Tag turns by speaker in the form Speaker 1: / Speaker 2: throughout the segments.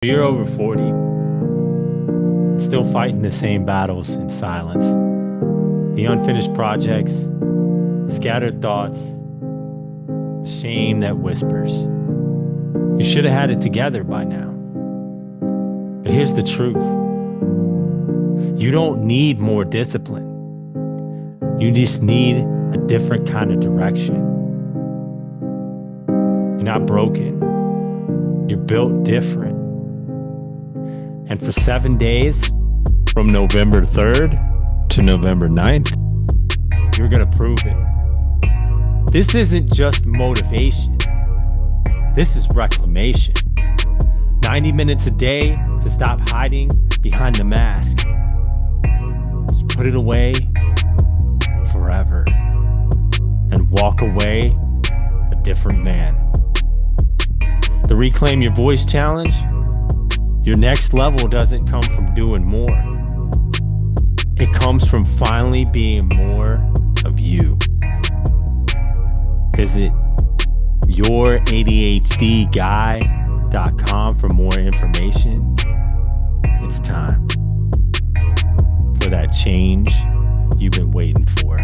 Speaker 1: You're over 40, still fighting the same battles in silence. The unfinished projects, scattered thoughts, shame that whispers. You should have had it together by now. But here's the truth. You don't need more discipline. You just need a different kind of direction. You're not broken. You're built different. And for 7 days, from November 3rd to November 9th, you're going to prove it. This isn't just motivation. This is reclamation. 90 minutes a day to stop hiding behind the mask. Just put it away forever and walk away a different man. The Reclaim Your Voice Challenge. Your next level doesn't come from doing more. It comes from finally being more of you. Visit youradhdguy.com for more information. It's time for that change you've been waiting for.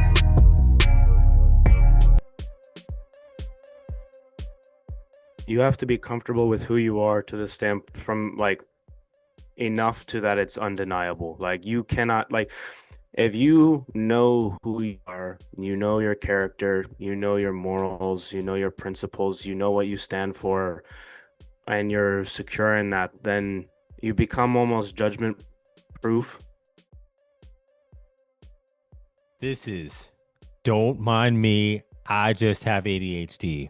Speaker 2: You have to be comfortable with who you are to the stamp from enough to that it's undeniable. You cannot, if you know who you are, you know your character, you know your morals, you know your principles, you know what you stand for, and you're secure in that, then you become almost judgment proof.
Speaker 1: This is Don't Mind Me, I Just Have ADHD.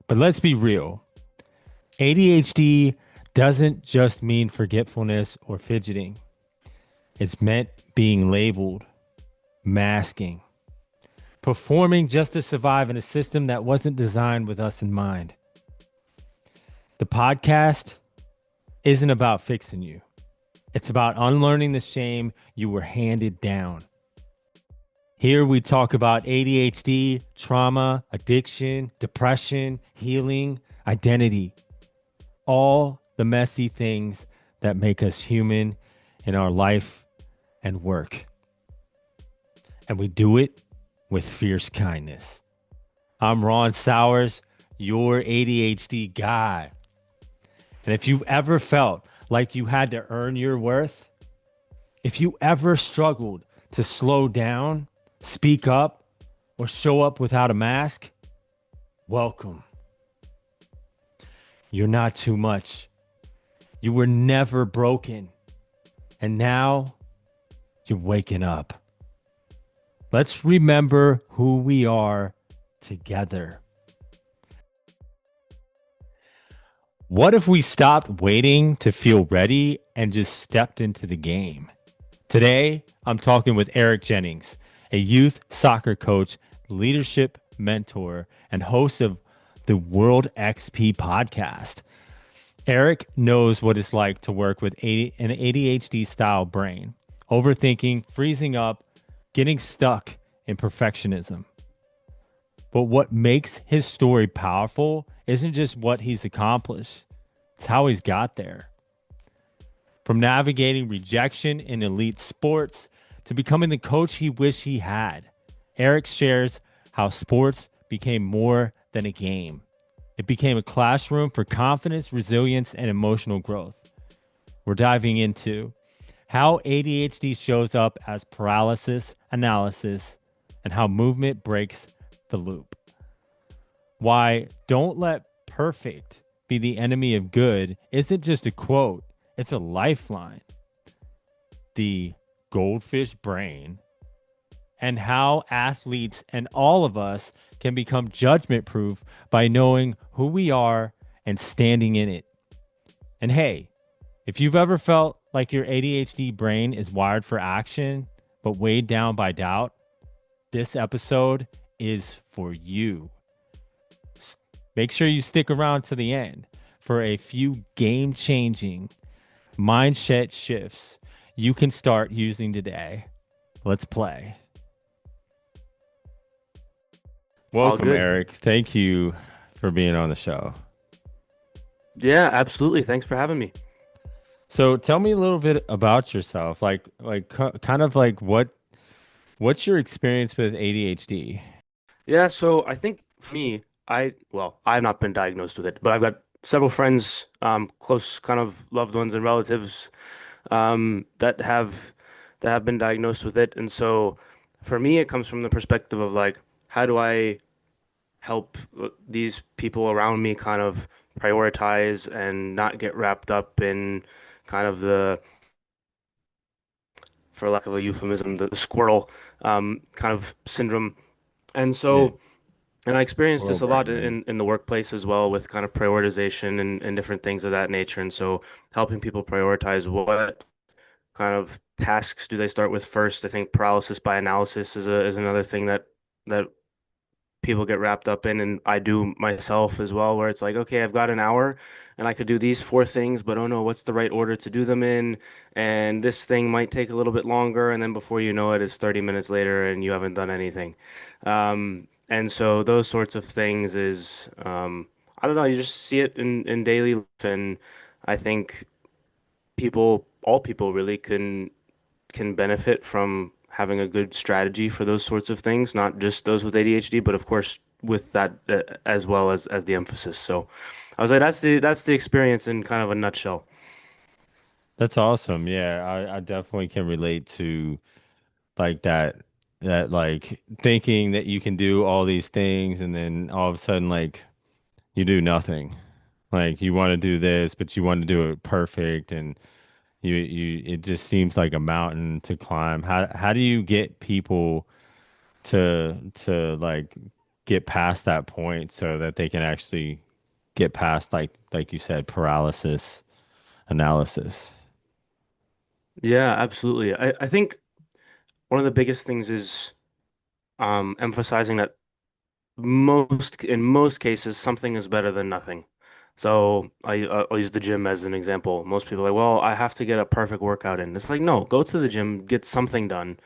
Speaker 1: But let's be real. ADHD doesn't just mean forgetfulness or fidgeting. It's meant being labeled, masking, performing just to survive in a system that wasn't designed with us in mind. The podcast isn't about fixing you. It's about unlearning the shame you were handed down. Here we talk about ADHD, trauma, addiction, depression, healing, identity. All the messy things that make us human in our life and work. And we do it with fierce kindness. I'm Ron Sowers, your ADHD guy. And if you've ever felt like you had to earn your worth, if you ever struggled to slow down, speak up, or show up without a mask, welcome. You're not too much. You were never broken. And now you're waking up. Let's remember who we are together. What if we stopped waiting to feel ready and just stepped into the game? Today, I'm talking with Eric Jennings, a youth soccer coach, leadership mentor, and host of the World XP podcast. Eric knows what it's like to work with an ADHD style brain, overthinking, freezing up, getting stuck in perfectionism. But what makes his story powerful isn't just what he's accomplished, it's how he's got there. From navigating rejection in elite sports to becoming the coach he wished he had, Eric shares how sports became more than a game. It became a classroom for confidence, resilience, and emotional growth. We're diving into how ADHD shows up as paralysis analysis and how movement breaks the loop. Why "don't let perfect be the enemy of good" isn't just a quote, it's a lifeline. The goldfish brain, and how athletes and all of us can become judgment proof by knowing who we are and standing in it. And hey, if you've ever felt like your ADHD brain is wired for action, but weighed down by doubt, this episode is for you. Make sure you stick around to the end for a few game-changing mindset shifts you can start using today. Let's play. Welcome, Eric. Thank you for being on the show.
Speaker 2: Yeah, absolutely. Thanks for having me.
Speaker 1: So tell me a little bit about yourself. Kind of like what's your experience with ADHD?
Speaker 2: Yeah, so I think for me, I've not been diagnosed with it, but I've got several friends, close kind of loved ones and relatives, that have been diagnosed with it. And so for me, it comes from the perspective of like, how do I help these people around me kind of prioritize and not get wrapped up in kind of for lack of a euphemism, the squirrel kind of syndrome. And
Speaker 1: Yeah.
Speaker 2: so, and I experienced
Speaker 1: Squirrel
Speaker 2: this a lot
Speaker 1: brain, man.
Speaker 2: in the workplace as well with kind of prioritization and different things of that nature. And so, helping people prioritize what kind of tasks do they start with first. I think paralysis by analysis is another thing that people get wrapped up in, and I do myself as well, where it's like, okay, I've got an hour and I could do these four things, but oh no, what's the right order to do them in? And this thing might take a little bit longer, and then before you know it, it's 30 minutes later and you haven't done anything. And so those sorts of things is, I don't know, you just see it in daily life, and I think all people really can benefit from having a good strategy for those sorts of things, not just those with ADHD, but of course with that as well as the emphasis. So I was like, that's the experience in kind of a nutshell.
Speaker 1: That's awesome. Yeah, I definitely can relate to like that like thinking that you can do all these things and then all of a sudden like you do nothing. Like you want to do this, but you want to do it perfect and you it just seems like a mountain to climb. How do you get people to like get past that point so that they can actually get past like you said paralysis analysis?
Speaker 2: Yeah, absolutely. I think one of the biggest things is emphasizing that in most cases something is better than nothing. So I'll use the gym as an example. Most people are like, well, I have to get a perfect workout in. It's like, no, go to the gym, get something done.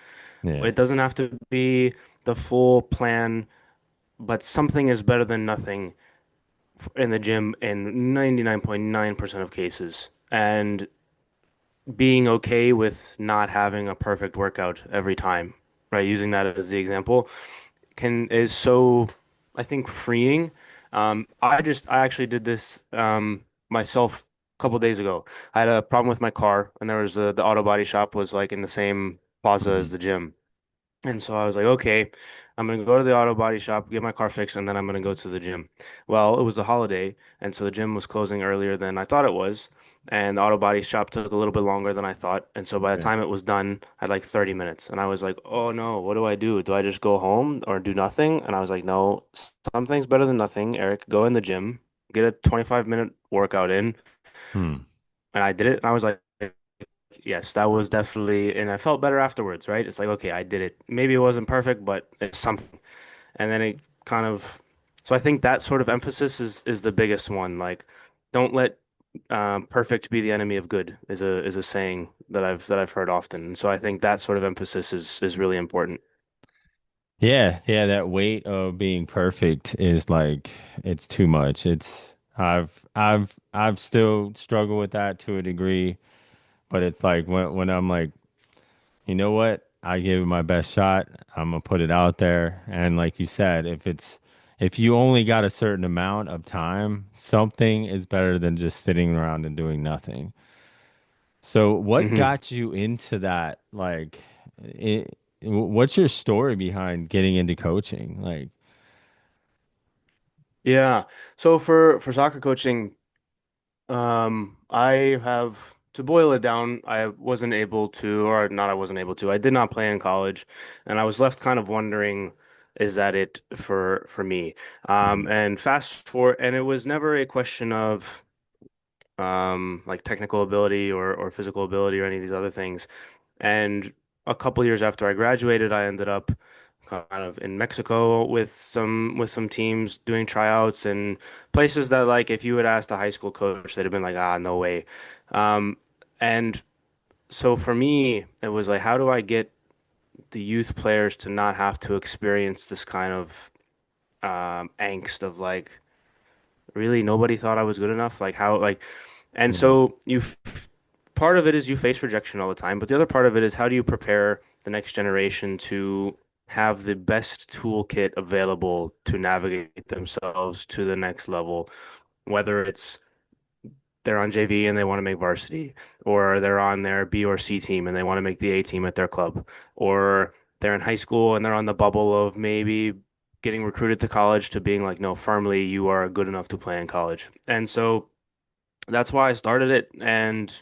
Speaker 1: Yeah.
Speaker 2: It doesn't have to be the full plan, but something is better than nothing in the gym in 99.9% of cases. And being okay with not having a perfect workout every time, right? Using that as the example can is so, I think, freeing. I actually did this myself a couple days ago. I had a problem with my car, and there was the auto body shop was like in the same plaza as
Speaker 1: Mhm.
Speaker 2: the gym. And so I was like, okay, I'm gonna go to the auto body shop, get my car fixed, and then I'm gonna go to the gym. Well, it was a holiday, and so the gym was closing earlier than I thought it was, and the auto body shop took a little bit longer than I thought. And so by the
Speaker 1: Yeah.
Speaker 2: time it was done, I had like 30 minutes, and I was like, oh no, what do I do? Do I just go home or do nothing? And I was like, no, something's better than nothing, Eric. Go in the gym, get a 25-minute workout in,
Speaker 1: Hmm.
Speaker 2: and I did it, and I was like, yes, that was definitely, and I felt better afterwards, right? It's like, okay, I did it. Maybe it wasn't perfect, but it's something. And then it kind of, so I think that sort of emphasis is the biggest one. Like, don't let perfect be the enemy of good is a saying that I've heard often. And so I think that sort of emphasis is really important.
Speaker 1: Yeah, yeah, that weight of being perfect is like it's too much. I've still struggled with that to a degree, but it's like when I'm like, you know what? I gave it my best shot. I'm gonna put it out there. And like you said, if you only got a certain amount of time, something is better than just sitting around and doing nothing. So what
Speaker 2: Hmm.
Speaker 1: got you into that? Like, what's your story behind getting into coaching? Like,
Speaker 2: Yeah. So for soccer coaching, I have to boil it down, I wasn't able to, or not, I wasn't able to. I did not play in college, and I was left kind of wondering, is that it for me?
Speaker 1: Mhm.
Speaker 2: And fast forward, and it was never a question of like technical ability or physical ability or any of these other things. And a couple years after I graduated, I ended up kind of in Mexico with some teams doing tryouts and places that like if you had asked a high school coach, they'd have been like, ah, no way. Um, and so for me, it was like, how do I get the youth players to not have to experience this kind of angst of like, really nobody thought I was good enough? Like how like, and
Speaker 1: Yeah.
Speaker 2: so you. part of it is you face rejection all the time, but the other part of it is how do you prepare the next generation to have the best toolkit available to navigate themselves to the next level, whether it's they're on JV and they want to make varsity, or they're on their B or C team and they want to make the A team at their club, or they're in high school and they're on the bubble of maybe getting recruited to college to being like, no, firmly, you are good enough to play in college. And so that's why I started it, and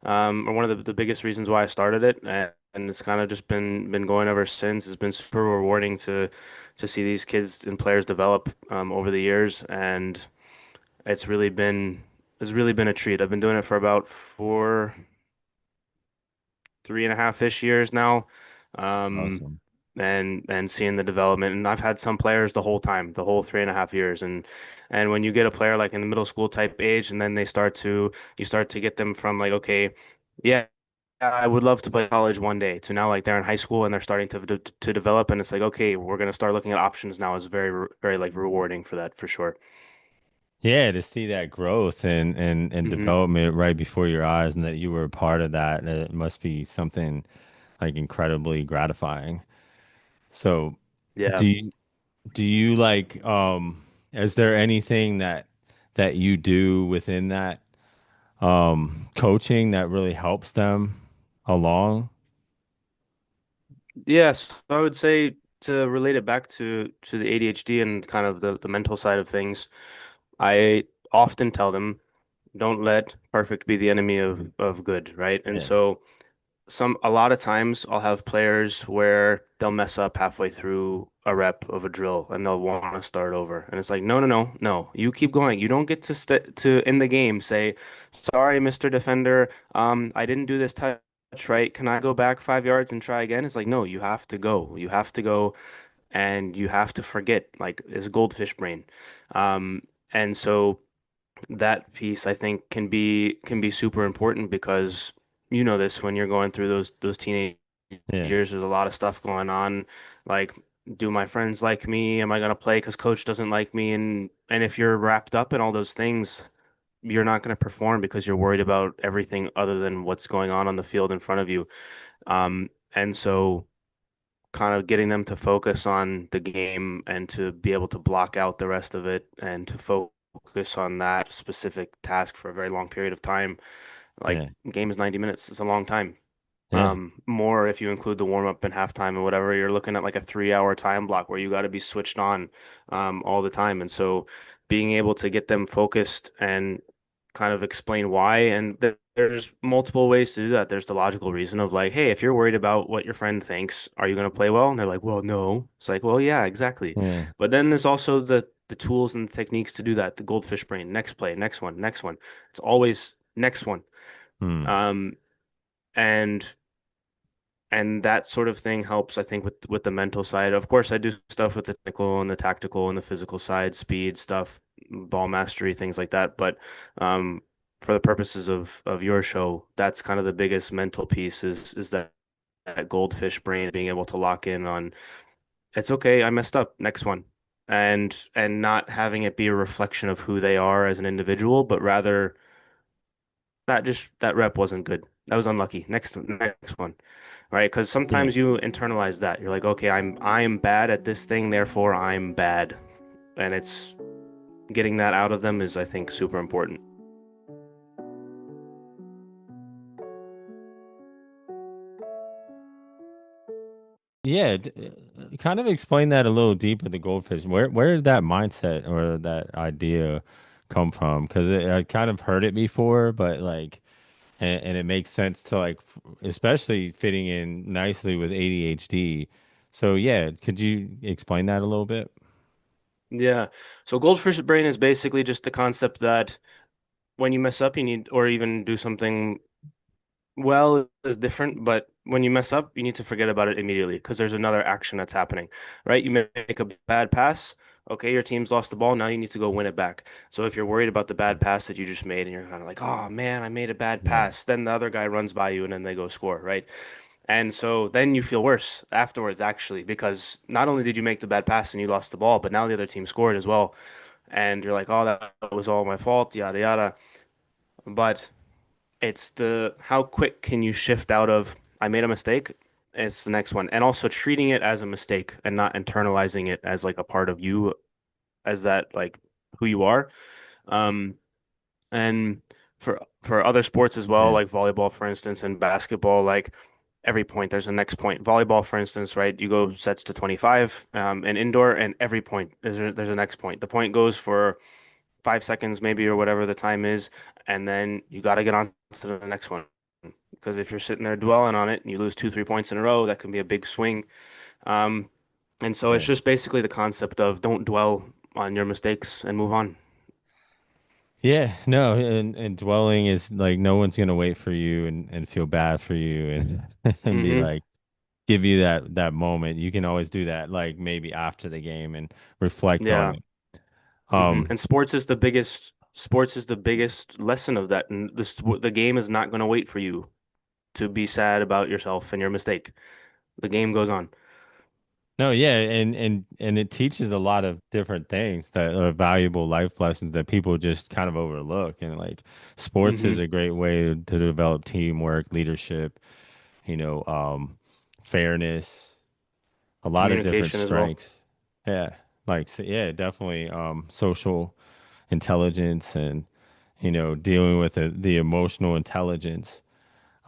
Speaker 2: or one of the biggest reasons why I started it, and it's kind of just been going ever since. It's been super rewarding to see these kids and players develop over the years, and it's really been it's really been a treat. I've been doing it for about 3.5-ish years now. Um,
Speaker 1: Awesome.
Speaker 2: and seeing the development. And I've had some players the whole time, the whole 3.5 years. And when you get a player like in the middle school type age, and then you start to get them from like, okay, yeah, I would love to play college one day, to now like they're in high school and they're starting to develop, and it's like, okay, we're gonna start looking at options now. Is very like rewarding for that for sure.
Speaker 1: Yeah, to see that growth and
Speaker 2: Hmm.
Speaker 1: development right before your eyes and that you were a part of that, it must be something like incredibly gratifying. So,
Speaker 2: Yeah.
Speaker 1: do you do you like is there anything that you do within that coaching that really helps them along?
Speaker 2: Yes, I would say to relate it back to the ADHD and kind of the mental side of things, I often tell them, don't let perfect be the enemy of good, right? And
Speaker 1: Yeah.
Speaker 2: so a lot of times I'll have players where they'll mess up halfway through a rep of a drill and they'll want to start over. And it's like, no, no, no, no. You keep going. You don't get to in the game say, sorry, Mr. Defender, I didn't do this touch right. Can I go back 5 yards and try again? It's like, no, you have to go. You have to go and you have to forget, like, it's goldfish brain. Um, and so that piece I think can be super important because you know this when you're going through those teenage
Speaker 1: Yeah.
Speaker 2: years, there's a lot of stuff going on. Like, do my friends like me? Am I gonna play because coach doesn't like me? And if you're wrapped up in all those things, you're not gonna perform because you're worried about everything other than what's going on the field in front of you. And so kind of getting them to focus on the game and to be able to block out the rest of it and to focus on that specific task for a very long period of time. Like,
Speaker 1: Yeah.
Speaker 2: game is 90 minutes. It's a long time.
Speaker 1: Yeah.
Speaker 2: More if you include the warm up and halftime and whatever, you're looking at like a 3 hour time block where you got to be switched on all the time. And so being able to get them focused and kind of explain why, and there's multiple ways to do that. There's the logical reason of like, hey, if you're worried about what your friend thinks, are you going to play well? And they're like, well, no. It's like, well, yeah, exactly.
Speaker 1: Yeah.
Speaker 2: But then there's also the tools and the techniques to do that. The goldfish brain, next play, next one, next one. It's always next one.
Speaker 1: Hmm.
Speaker 2: Um, and and that sort of thing helps, I think, with the mental side. Of course, I do stuff with the technical and the tactical and the physical side, speed stuff, ball mastery, things like that. But um, for the purposes of your show, that's kind of the biggest mental piece is that goldfish brain being able to lock in on it's okay, I messed up, next one. And not having it be a reflection of who they are as an individual, but rather that rep wasn't good. That was unlucky. Next one. Right? Because
Speaker 1: Yeah.
Speaker 2: sometimes you internalize that. You're like, okay, I'm bad at this thing, therefore I'm bad. And it's getting that out of them is, I think, super important.
Speaker 1: Yeah, kind of explain that a little deeper, the goldfish. Where did that mindset or that idea come from? Because I kind of heard it before, but like, and it makes sense to like, especially fitting in nicely with ADHD. So yeah, could you explain that a little bit?
Speaker 2: Yeah. So goldfish brain is basically just the concept that when you mess up, you need, or even do something well is different, but when you mess up, you need to forget about it immediately because there's another action that's happening, right? You make a bad pass. Okay, your team's lost the ball. Now you need to go win it back. So if you're worried about the bad pass that you just made and you're kind of like, oh man, I made a bad
Speaker 1: Yeah.
Speaker 2: pass, then the other guy runs by you and then they go score, right? And so then you feel worse afterwards, actually, because not only did you make the bad pass and you lost the ball, but now the other team scored as well. And you're like, oh, that was all my fault, yada, yada. But It's the how quick can you shift out of I made a mistake? It's the next one. And also treating it as a mistake and not internalizing it as like a part of you, as that like who you are. Um, and for other sports as well,
Speaker 1: Yeah.
Speaker 2: like volleyball, for instance, and basketball, like every point there's a next point. Volleyball, for instance, right? You go sets to 25, and indoor, and every point there's a next point. The point goes for 5 seconds maybe or whatever the time is, and then you got to get on to the next one. Because if you're sitting there dwelling on it and you lose two, 3 points in a row, that can be a big swing. Um, and so it's
Speaker 1: Yeah.
Speaker 2: just basically the concept of don't dwell on your mistakes and move on.
Speaker 1: Yeah, no, and dwelling is like no one's gonna wait for you and feel bad for you and and be
Speaker 2: Hmm.
Speaker 1: like give you that moment. You can always do that like maybe after the game and reflect on
Speaker 2: Yeah.
Speaker 1: it.
Speaker 2: And
Speaker 1: Um,
Speaker 2: sports is the biggest lesson of that. And the game is not going to wait for you to be sad about yourself and your mistake. The game goes on.
Speaker 1: no, yeah, and it teaches a lot of different things that are valuable life lessons that people just kind of overlook. And like sports is
Speaker 2: Hmm.
Speaker 1: a great way to develop teamwork, leadership, you know, fairness, a lot of different
Speaker 2: Communication as well.
Speaker 1: strengths. Yeah. Like so, yeah, definitely social intelligence and dealing with the emotional intelligence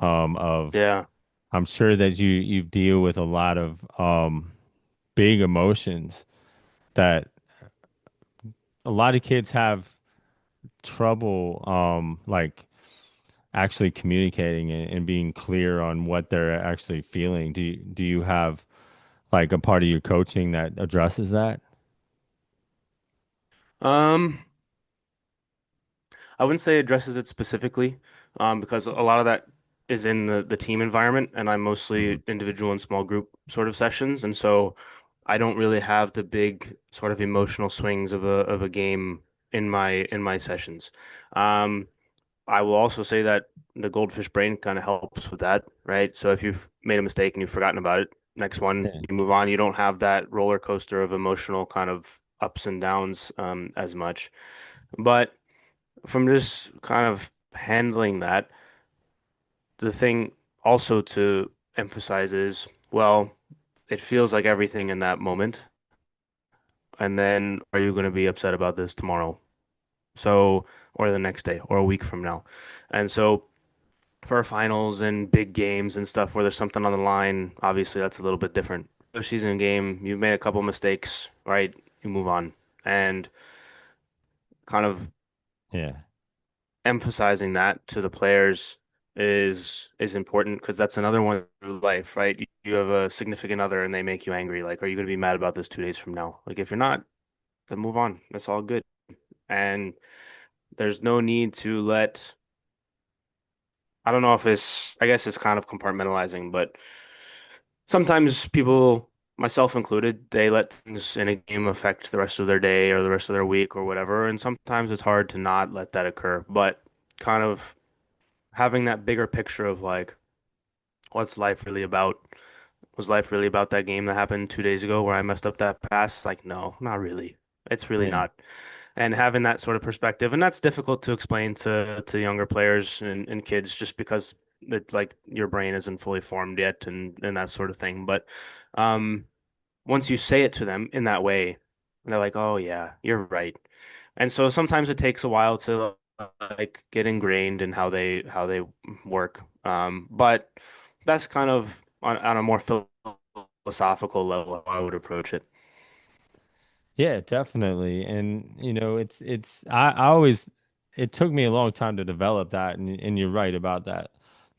Speaker 1: of
Speaker 2: Yeah.
Speaker 1: I'm sure that you deal with a lot of big emotions that a lot of kids have trouble like actually communicating and being clear on what they're actually feeling. Do you have like a part of your coaching that addresses that?
Speaker 2: Um, I wouldn't say it addresses it specifically, because a lot of that is in the team environment, and I'm
Speaker 1: Mhm.
Speaker 2: mostly individual and small group sort of sessions, and so I don't really have the big sort of emotional swings of a game in my sessions. Um, I will also say that the goldfish brain kind of helps with that, right? So if you've made a mistake and you've forgotten about it, next one
Speaker 1: Yeah.
Speaker 2: you move on. You don't have that roller coaster of emotional kind of ups and downs as much. But from just kind of handling that, the thing also to emphasize is, well, it feels like everything in that moment. And then are you going to be upset about this tomorrow? So, or the next day, or a week from now. And so for finals and big games and stuff where there's something on the line, obviously that's a little bit different. The season game, you've made a couple mistakes, right? You move on. And kind of
Speaker 1: Yeah.
Speaker 2: emphasizing that to the players is important because that's another one through life, right? You have a significant other and they make you angry. Like, are you going to be mad about this 2 days from now? Like, if you're not, then move on. That's all good. And there's no need to let, I don't know if I guess it's kind of compartmentalizing, but sometimes people, myself included, they let things in a game affect the rest of their day or the rest of their week or whatever. And sometimes it's hard to not let that occur. But kind of having that bigger picture of like, what's life really about? Was life really about that game that happened 2 days ago where I messed up that pass? Like, no, not really. It's really
Speaker 1: Yeah.
Speaker 2: not. And having that sort of perspective, and that's difficult to explain to younger players and kids just because like your brain isn't fully formed yet and that sort of thing. But um once you say it to them in that way, they're like, "Oh yeah, you're right." And so sometimes it takes a while to like get ingrained in how they work. But that's kind of on a more philosophical level how I would approach it.
Speaker 1: Yeah, definitely. And it's I always it took me a long time to develop that and you're right about that.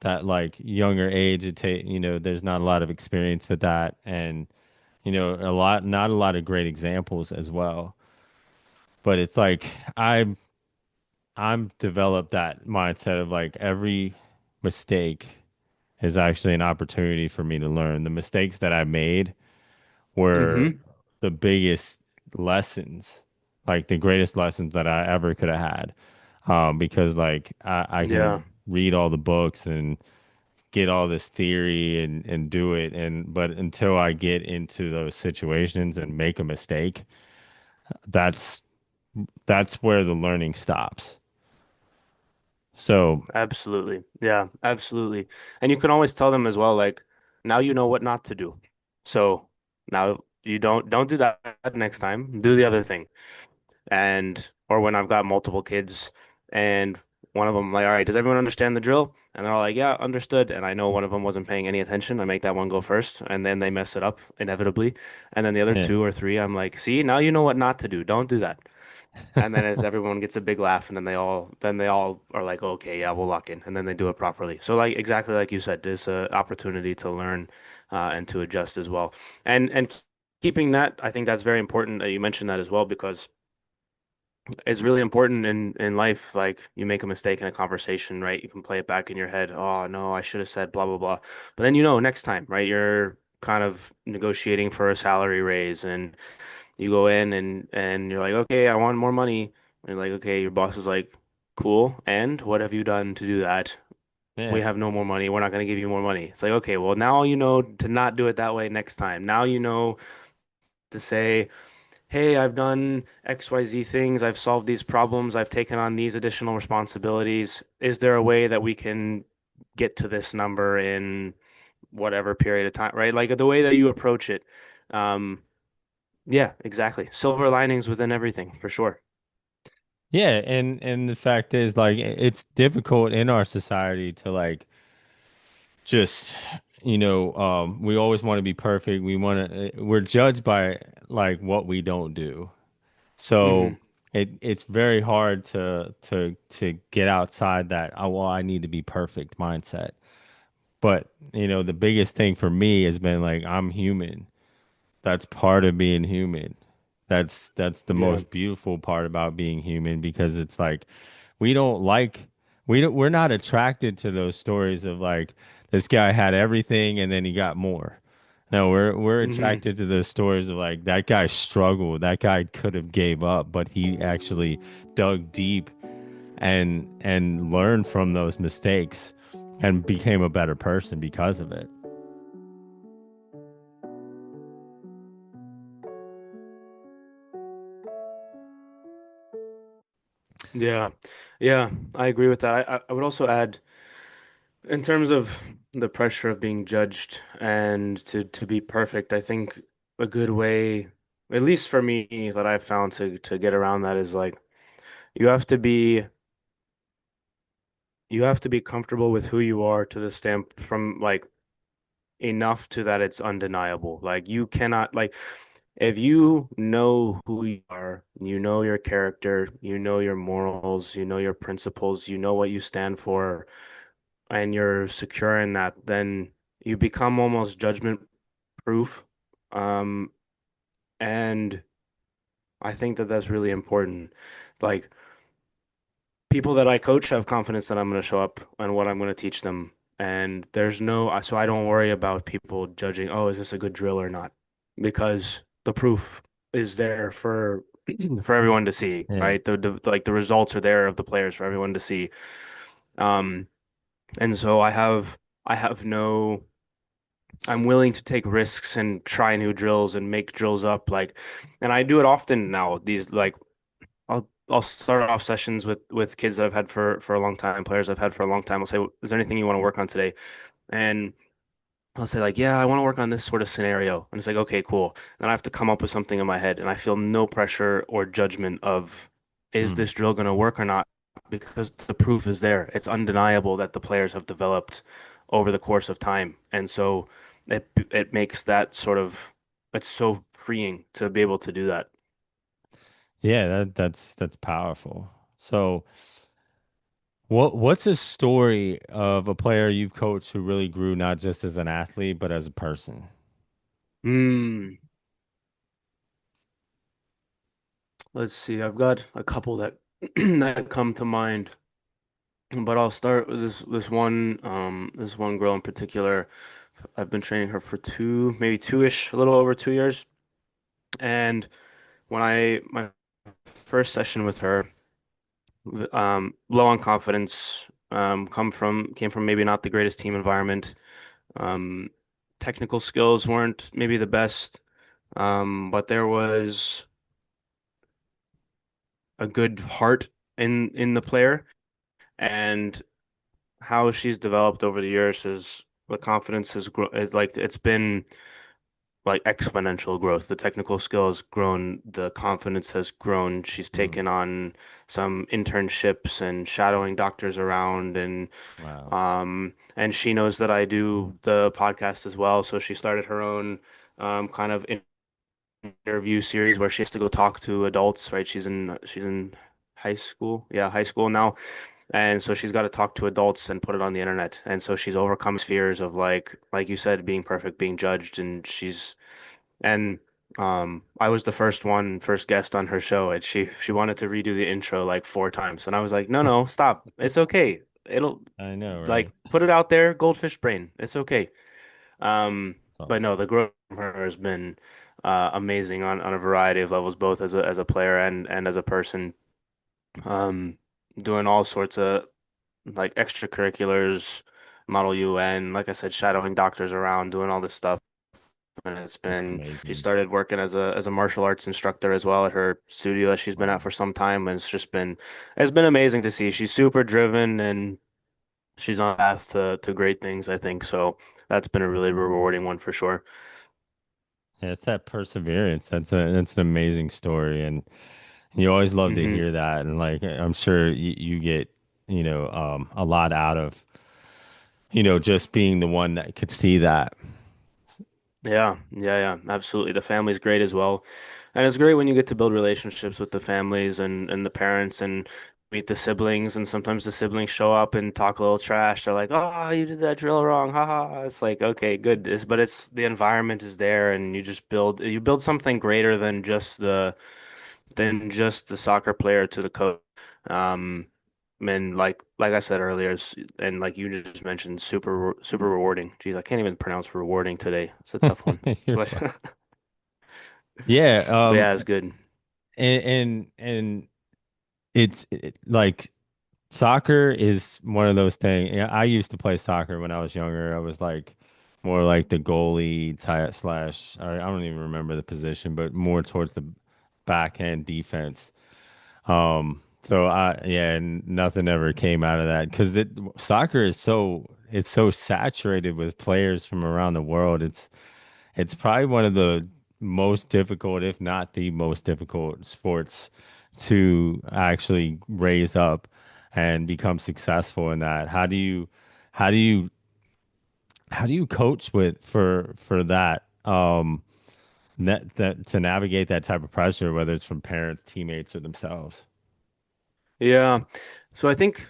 Speaker 1: That like younger age there's not a lot of experience with that and not a lot of great examples as well. But it's like I'm developed that mindset of like every mistake is actually an opportunity for me to learn. The mistakes that I made were
Speaker 2: Hmm.
Speaker 1: the biggest lessons, like the greatest lessons that I ever could have had. Because like I
Speaker 2: Yeah.
Speaker 1: can read all the books and get all this theory and do it but until I get into those situations and make a mistake, that's that's where the learning stops. So,
Speaker 2: Absolutely. Yeah, absolutely. And you can always tell them as well, like, now you know what not to do. So now you don't do that next time. Do the other thing. And or when I've got multiple kids and one of them like, all right, does everyone understand the drill? And they're all like, yeah, understood. And I know one of them wasn't paying any attention. I make that one go first, and then they mess it up inevitably. And then the other
Speaker 1: yeah.
Speaker 2: two or three, I'm like, see, now you know what not to do. Don't do that. And then as everyone gets a big laugh, and then they all are like, okay, yeah, we'll lock in, and then they do it properly. So like exactly like you said, it's an opportunity to learn and to adjust as well. And keeping that, I think that's very important that you mentioned that as well because it's really important in life. Like you make a mistake in a conversation, right? You can play it back in your head. Oh no, I should have said blah blah blah. But then you know next time, right? You're kind of negotiating for a salary raise and you go in and you're like, okay, I want more money. And you're like, okay, your boss is like, cool. And what have you done to do that? We
Speaker 1: Yeah.
Speaker 2: have no more money. We're not going to give you more money. It's like, okay, well, now you know to not do it that way next time. Now you know to say, hey, I've done XYZ things. I've solved these problems. I've taken on these additional responsibilities. Is there a way that we can get to this number in whatever period of time, right? Like the way that you approach it. Yeah, exactly. Silver linings within everything, for sure.
Speaker 1: Yeah, and the fact is like it's difficult in our society to like just we always want to be perfect. We're judged by like what we don't do. So
Speaker 2: Hmm.
Speaker 1: it's very hard to get outside that, oh well, I need to be perfect mindset. But, the biggest thing for me has been like I'm human. That's part of being human. That's the
Speaker 2: Yeah.
Speaker 1: most beautiful part about being human because it's like we don't like we're not attracted to those stories of like this guy had everything and then he got more. No, we're
Speaker 2: Hmm.
Speaker 1: attracted to those stories of like that guy struggled, that guy could have gave up, but he actually dug deep and learned from those mistakes and became a better person because of it.
Speaker 2: Yeah. Yeah, I agree with that. I would also add, in terms of the pressure of being judged and to be perfect, I think a good way, at least for me, that I've found to get around that is like you have to be you have to be comfortable with who you are to the stamp from like enough to that it's undeniable. Like you cannot like if you know who you are, you know your character, you know your morals, you know your principles, you know what you stand for, and you're secure in that, then you become almost judgment proof. Um, and I think that that's really important. Like people that I coach have confidence that I'm going to show up and what I'm going to teach them. And there's no, so I don't worry about people judging, oh, is this a good drill or not? Because the proof is there for for everyone to see,
Speaker 1: Yeah.
Speaker 2: right? Like the results are there of the players for everyone to see. Um, and so I have no I'm willing to take risks and try new drills and make drills up like and I do it often now. These like I'll start off sessions with kids that I've had for a long time, players I've had for a long time. I'll say, is there anything you want to work on today? And I'll say like, yeah, I want to work on this sort of scenario. And it's like, okay, cool. Then I have to come up with something in my head and I feel no pressure or judgment of is
Speaker 1: Hmm.
Speaker 2: this drill going to work or not? Because the proof is there. It's undeniable that the players have developed over the course of time. And so it makes that sort of it's so freeing to be able to do that.
Speaker 1: Yeah, that's powerful. So, what's a story of a player you've coached who really grew not just as an athlete but as a person?
Speaker 2: Hmm. Let's see. I've got a couple that that come to mind, but I'll start with this one girl in particular. I've been training her for maybe two-ish, a little over 2 years. And when I my first session with her, low on confidence, came from maybe not the greatest team environment. Um, Technical skills weren't maybe the best, but there was a good heart in the player. And how she's developed over the years is the confidence has grown. Is like it's been like exponential growth. The technical skill has grown, the confidence has grown. She's
Speaker 1: Mm.
Speaker 2: taken on some internships and shadowing doctors around,
Speaker 1: Wow.
Speaker 2: and she knows that I do the podcast as well. So she started her own kind of interview series where she has to go talk to adults, right? She's in high school. Yeah, high school now. And so she's got to talk to adults and put it on the internet. And so she's overcome fears of like you said, being perfect, being judged, and and I was the first guest on her show, and she wanted to redo the intro like 4 times. And I was like, "No, no, stop. It's okay. It'll
Speaker 1: I know, right?
Speaker 2: like put it out there, goldfish brain. It's okay." Um,
Speaker 1: It's
Speaker 2: but no,
Speaker 1: awesome.
Speaker 2: the growth from her has been amazing on a variety of levels, both as a player and as a person. Um, doing all sorts of like extracurriculars, Model UN, like I said, shadowing doctors around, doing all this stuff. And
Speaker 1: That's
Speaker 2: she
Speaker 1: amazing.
Speaker 2: started working as a martial arts instructor as well at her studio that she's been at
Speaker 1: Wow.
Speaker 2: for some time. And it's been amazing to see. She's super driven and she's on a path to great things, I think. So that's been a really rewarding one for sure.
Speaker 1: Yeah, it's that perseverance. That's an amazing story, and you always love to
Speaker 2: Hmm.
Speaker 1: hear that. And like, I'm sure you get, a lot out of, just being the one that could see that.
Speaker 2: Yeah, yeah, yeah, absolutely. The family's great as well. And it's great when you get to build relationships with the families and the parents and meet the siblings. And sometimes the siblings show up and talk a little trash. They're like, "Oh, you did that drill wrong." Ha ha. It's like, okay, good. But it's the environment is there and you build something greater than just the soccer player to the coach. Um, and like I said earlier, and like you just mentioned, super rewarding. Geez, I can't even pronounce rewarding today. It's a tough one.
Speaker 1: You're
Speaker 2: But
Speaker 1: fine. Yeah.
Speaker 2: but yeah, it's good.
Speaker 1: And like soccer is one of those things. Yeah, I used to play soccer when I was younger. I was like more like the goalie type slash. I don't even remember the position, but more towards the back end defense. So yeah, and nothing ever came out of that because soccer is it's so saturated with players from around the world. It's probably one of the most difficult, if not the most difficult sports to actually raise up and become successful in that. How do you, how do you coach for that? That to navigate that type of pressure, whether it's from parents, teammates, or themselves.
Speaker 2: Yeah. So I think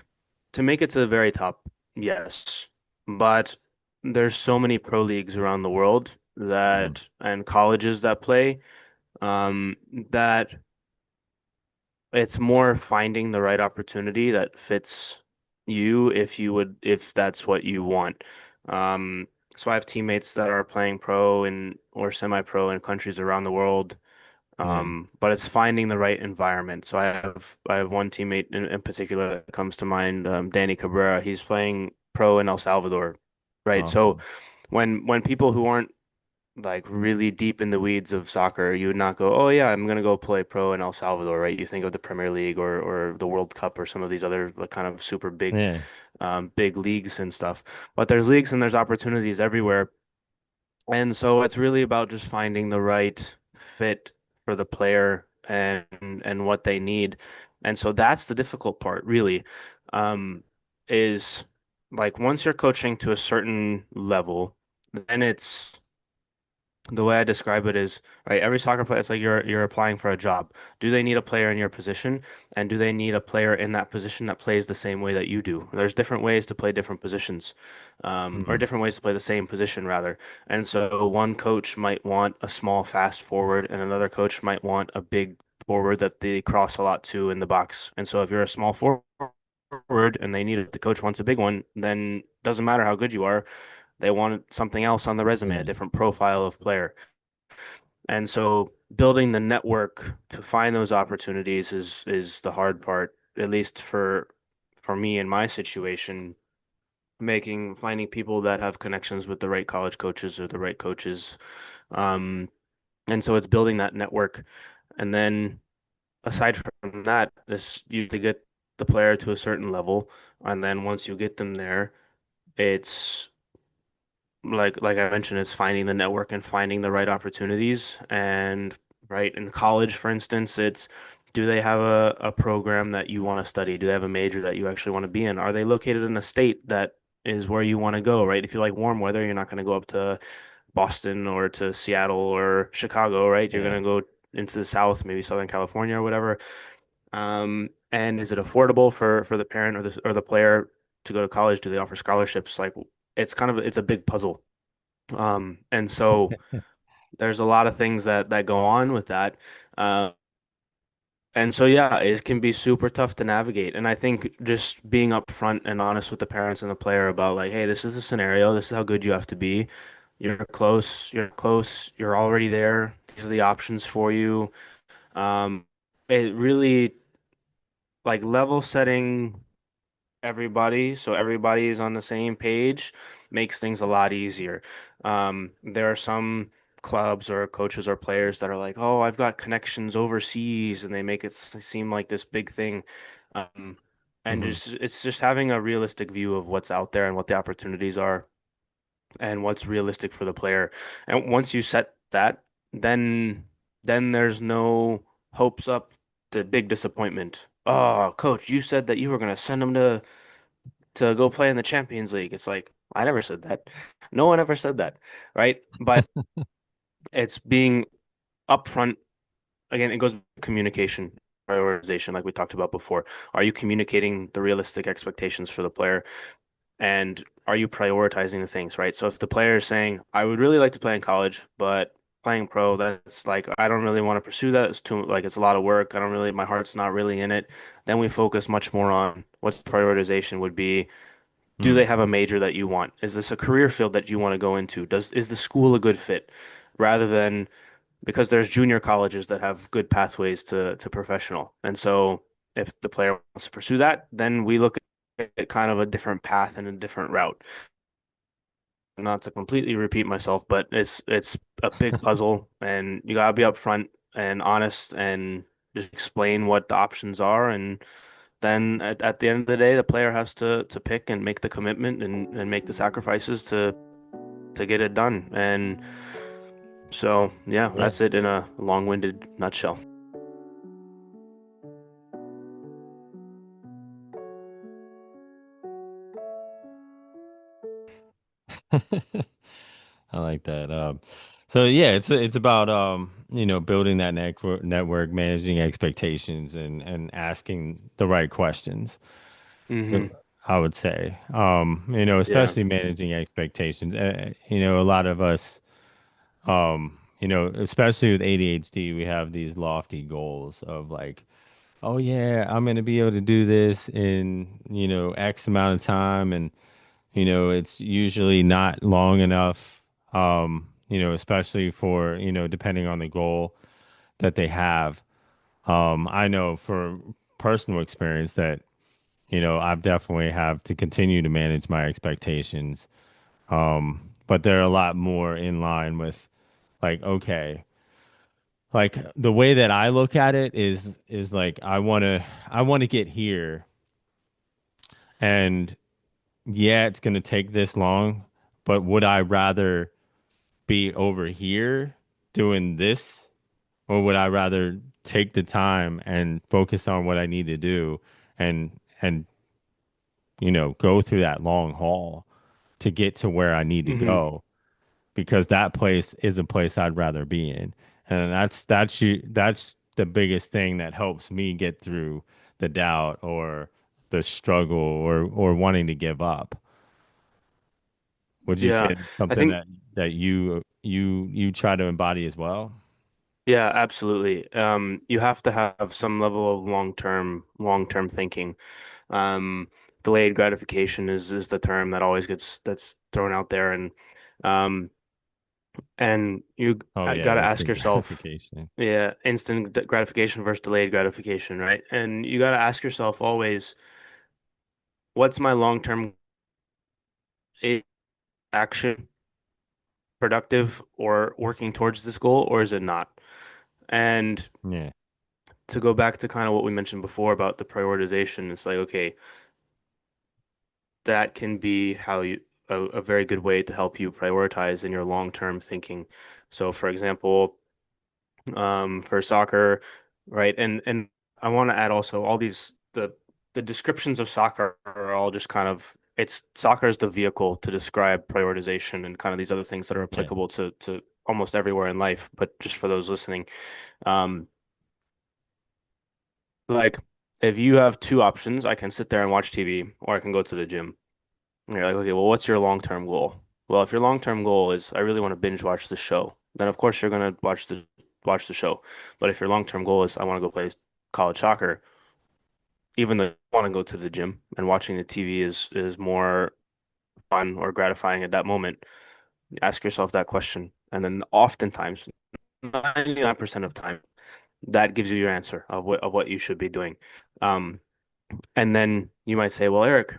Speaker 2: to make it to the very top, yes. But there's so many pro leagues around the world
Speaker 1: Mm,
Speaker 2: that and colleges that play that it's more finding the right opportunity that fits you if that's what you want. Um, so I have teammates that are playing pro and or semi-pro in countries around the world.
Speaker 1: yeah.
Speaker 2: But it's finding the right environment. So I have one teammate in particular that comes to mind, Danny Cabrera. He's playing pro in El Salvador, right? So
Speaker 1: Awesome.
Speaker 2: when people who aren't like really deep in the weeds of soccer, you would not go, oh yeah, I'm gonna go play pro in El Salvador, right? You think of the Premier League or the World Cup or some of these other like, kind of super
Speaker 1: Yeah.
Speaker 2: big leagues and stuff. But there's leagues and there's opportunities everywhere, and so it's really about just finding the right fit for the player and what they need. And so that's the difficult part, really, is like once you're coaching to a certain level, then it's the way I describe it is, right, every soccer player, it's like you're applying for a job. Do they need a player in your position? And do they need a player in that position that plays the same way that you do? There's different ways to play different positions, or
Speaker 1: Mm,
Speaker 2: different ways to play the same position rather. And so one coach might want a small, fast forward, and another coach might want a big forward that they cross a lot to in the box. And so if you're a small forward and they need it, the coach wants a big one, then doesn't matter how good you are, they want something else on the resume, a
Speaker 1: yeah.
Speaker 2: different profile of player. And so building the network to find those opportunities is the hard part, at least for me in my situation, finding people that have connections with the right college coaches or the right coaches. Um, and so it's building that network. And then aside from that, is you to get the player to a certain level. And then once you get them there, it's like I mentioned, it's finding the network and finding the right opportunities. And right in college, for instance, it's do they have a program that you want to study? Do they have a major that you actually want to be in? Are they located in a state that is where you want to go, right? If you like warm weather, you're not going to go up to Boston or to Seattle or Chicago, right? You're
Speaker 1: Yeah.
Speaker 2: going to go into the South, maybe Southern California or whatever. And is it affordable for the parent or the player to go to college? Do they offer scholarships? Like it's a big puzzle. And so there's a lot of things that go on with that. Uh, and so yeah, it can be super tough to navigate. And I think just being upfront and honest with the parents and the player about like, hey, this is the scenario, this is how good you have to be. You're close, you're already there. These are the options for you. Um, it really like level setting everybody, so everybody is on the same page, makes things a lot easier. There are some clubs or coaches or players that are like, "Oh, I've got connections overseas," and they make it seem like this big thing. Um, and
Speaker 1: Hmm.
Speaker 2: just it's just having a realistic view of what's out there and what the opportunities are and what's realistic for the player. And once you set that, then there's no hopes up to big disappointment. Oh, coach, you said that you were going to send them to go play in the Champions League. It's like, I never said that. No one ever said that, right? But it's being upfront. Again, it goes to communication, prioritization, like we talked about before. Are you communicating the realistic expectations for the player? And are you prioritizing the things, right? So if the player is saying, I would really like to play in college, but playing pro, that's like, I don't really want to pursue that. It's too, like, it's a lot of work. I don't really, my heart's not really in it. Then we focus much more on what prioritization would be. Do
Speaker 1: Mm.
Speaker 2: they have a major that you want? Is this a career field that you want to go into? Is the school a good fit? Rather than because there's junior colleges that have good pathways to professional. And so if the player wants to pursue that, then we look at kind of a different path and a different route. Not to completely repeat myself, but it's a big puzzle and you gotta be upfront and honest and just explain what the options are and then at the end of the day, the player has to pick and make the commitment and make the sacrifices to get it done. And so, yeah,
Speaker 1: Yeah.
Speaker 2: that's it in a long-winded nutshell.
Speaker 1: I like that. So yeah, it's about building that network, managing expectations, and asking the right questions.
Speaker 2: Hmm.
Speaker 1: I would say,
Speaker 2: Yeah.
Speaker 1: especially managing expectations. A lot of us, especially with ADHD, we have these lofty goals of like, oh yeah, I'm gonna be able to do this in X amount of time, and it's usually not long enough, especially for, depending on the goal that they have. I know for personal experience that, I've definitely have to continue to manage my expectations. But they're a lot more in line with like, okay, like the way that I look at it is like I want to get here, and yeah, it's going to take this long, but would I rather be over here doing this, or would I rather take the time and focus on what I need to do and go through that long haul to get to where I need to
Speaker 2: Hmm.
Speaker 1: go, because that place is a place I'd rather be in. And that's the biggest thing that helps me get through the doubt or the struggle or wanting to give up. Would you say
Speaker 2: Yeah.
Speaker 1: it's
Speaker 2: I
Speaker 1: something
Speaker 2: think,
Speaker 1: that you try to embody as well?
Speaker 2: yeah, absolutely. You have to have some level of long-term thinking. Delayed gratification is the term that always gets that's thrown out there, um, and you
Speaker 1: Oh yeah,
Speaker 2: got to ask
Speaker 1: instant
Speaker 2: yourself,
Speaker 1: gratification.
Speaker 2: yeah, gratification versus delayed gratification, right? And you got to ask yourself always, what's my long-term action, productive or working towards this goal, or is it not? And
Speaker 1: Yeah.
Speaker 2: to go back to kind of what we mentioned before about the prioritization, it's like, okay, that can be how a very good way to help you prioritize in your long-term thinking. So, for example, for soccer, right? And I want to add also all these the descriptions of soccer are all just kind of it's soccer is the vehicle to describe prioritization and kind of these other things that are
Speaker 1: Yeah.
Speaker 2: applicable to almost everywhere in life. But just for those listening, um, like if you have two options, I can sit there and watch TV, or I can go to the gym. And you're like, okay, well, what's your long-term goal? Well, if your long-term goal is I really want to binge watch the show, then of course you're gonna watch the show. But if your long-term goal is I want to go play college soccer, even though you want to go to the gym and watching the TV is more fun or gratifying at that moment, ask yourself that question. And then oftentimes, 99% of time, that gives you your answer of what you should be doing. Um, and then you might say, well, Eric,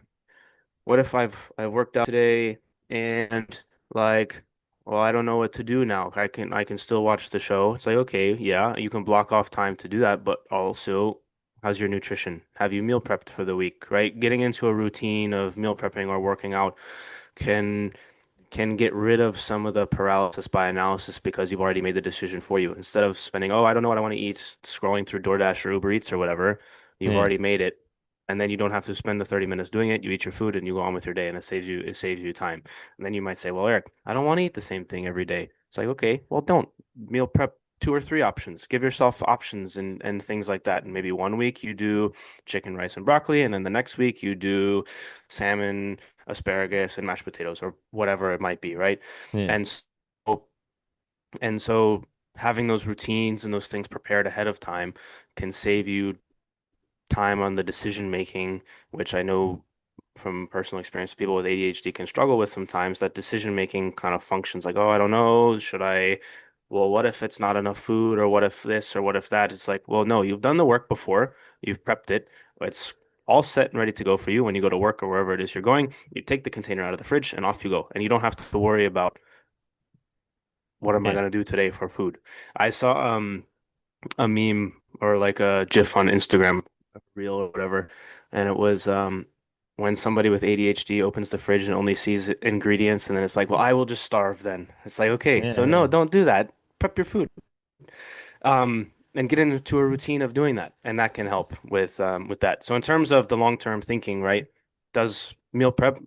Speaker 2: what if I've worked out today and like, well, I don't know what to do now. I can still watch the show. It's like, okay, yeah, you can block off time to do that, but also, how's your nutrition? Have you meal prepped for the week, right? Getting into a routine of meal prepping or working out can get rid of some of the paralysis by analysis because you've already made the decision for you. Instead of spending, oh, I don't know what I want to eat, scrolling through DoorDash or Uber Eats or whatever, you've
Speaker 1: Yeah.
Speaker 2: already made it. And then you don't have to spend the 30 minutes doing it. You eat your food and you go on with your day and it saves you time. And then you might say, well, Eric, I don't want to eat the same thing every day. It's like, okay, well, don't meal prep two or three options. Give yourself options and things like that. And maybe one week you do chicken, rice, and broccoli, and then the next week you do salmon, asparagus and mashed potatoes or whatever it might be, right?
Speaker 1: Yeah.
Speaker 2: And so and so having those routines and those things prepared ahead of time can save you time on the decision making, which I know from personal experience, people with ADHD can struggle with sometimes. That decision making kind of functions like, oh, I don't know, should I, well, what if it's not enough food, or what if this, or what if that? It's like, well, no, you've done the work before, you've prepped it, it's all set and ready to go for you when you go to work or wherever it is you're going. You take the container out of the fridge and off you go. And you don't have to worry about what am I
Speaker 1: Yeah.
Speaker 2: going to do today for food. I saw a meme or like a GIF on Instagram, a reel or whatever, and it was when somebody with ADHD opens the fridge and only sees ingredients, and then it's like, well, I will just starve then. It's like, okay,
Speaker 1: Yeah.
Speaker 2: so no,
Speaker 1: Yeah.
Speaker 2: don't do that. Prep your food. And get into a routine of doing that, and that can help with that. So in terms of the long-term thinking, right? Does meal prep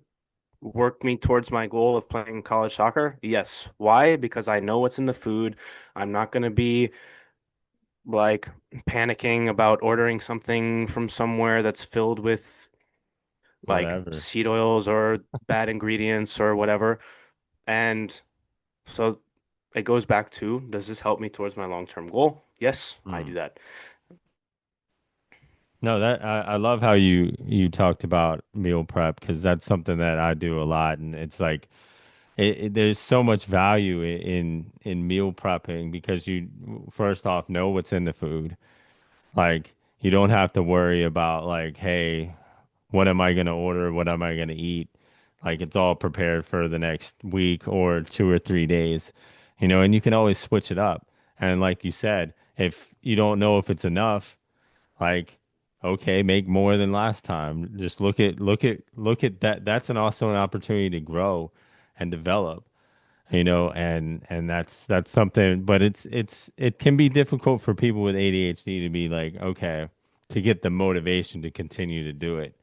Speaker 2: work me towards my goal of playing college soccer? Yes. Why? Because I know what's in the food. I'm not going to be like panicking about ordering something from somewhere that's filled with like
Speaker 1: Whatever.
Speaker 2: seed oils or bad ingredients or whatever. And so it goes back to, does this help me towards my long-term goal? Yes, I do
Speaker 1: Mm.
Speaker 2: that.
Speaker 1: No, that I love how you talked about meal prep because that's something that I do a lot, and it's like there's so much value in meal prepping because you first off know what's in the food. Like you don't have to worry about like, hey, what am I gonna order? What am I gonna eat? Like it's all prepared for the next week or 2 or 3 days, and you can always switch it up. And like you said, if you don't know if it's enough, like, okay, make more than last time. Just look at that. That's also an opportunity to grow and develop, and that's something, but it can be difficult for people with ADHD to be like, okay, to get the motivation to continue to do it,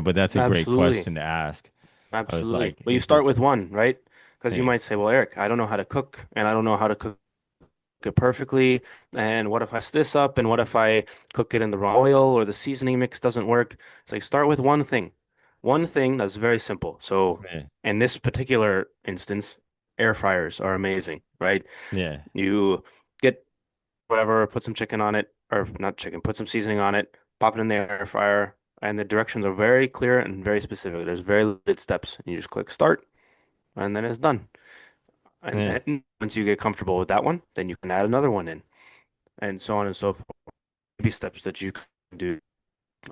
Speaker 1: but that's a great
Speaker 2: Absolutely.
Speaker 1: question to ask. I was
Speaker 2: Absolutely.
Speaker 1: like,
Speaker 2: But you
Speaker 1: it
Speaker 2: start
Speaker 1: just,
Speaker 2: with one, right? Because you
Speaker 1: yeah,
Speaker 2: might say, well, Eric, I don't know how to cook and I don't know how to cook it perfectly. And what if I mess this up? And what if I cook it in the wrong oil or the seasoning mix doesn't work? It's like start with one thing. One thing that's very simple. So
Speaker 1: yeah,
Speaker 2: in this particular instance, air fryers are amazing, right?
Speaker 1: yeah,
Speaker 2: You get whatever, put some chicken on it, or not chicken, put some seasoning on it, pop it in the air fryer, and the directions are very clear and very specific. There's very limited steps. You just click start, and then it's done. And
Speaker 1: yeah,
Speaker 2: then once you get comfortable with that one, then you can add another one in, and so on and so forth. Baby steps that you can do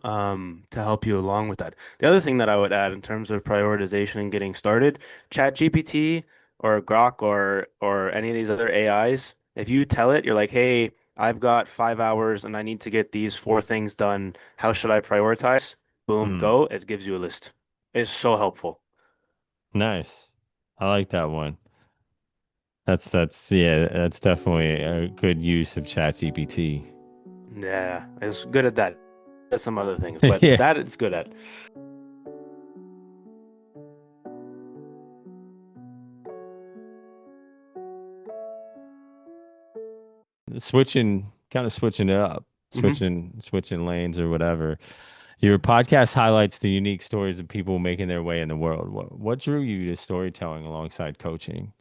Speaker 2: to help you along with that. The other thing that I would add in terms of prioritization and getting started, ChatGPT or Grok or any of these other AIs, if you tell it, you're like, hey, I've got 5 hours and I need to get these four things done. How should I prioritize? Boom,
Speaker 1: mm,
Speaker 2: go. It gives you a list. is so helpful.
Speaker 1: Nice. I like that one. That's definitely a good use of ChatGPT.
Speaker 2: Yeah, it's good at that. At some other things, but
Speaker 1: Yeah.
Speaker 2: that it's good at.
Speaker 1: Switching it up,
Speaker 2: Hmm.
Speaker 1: switching lanes or whatever. Your podcast highlights the unique stories of people making their way in the world. What drew you to storytelling alongside coaching?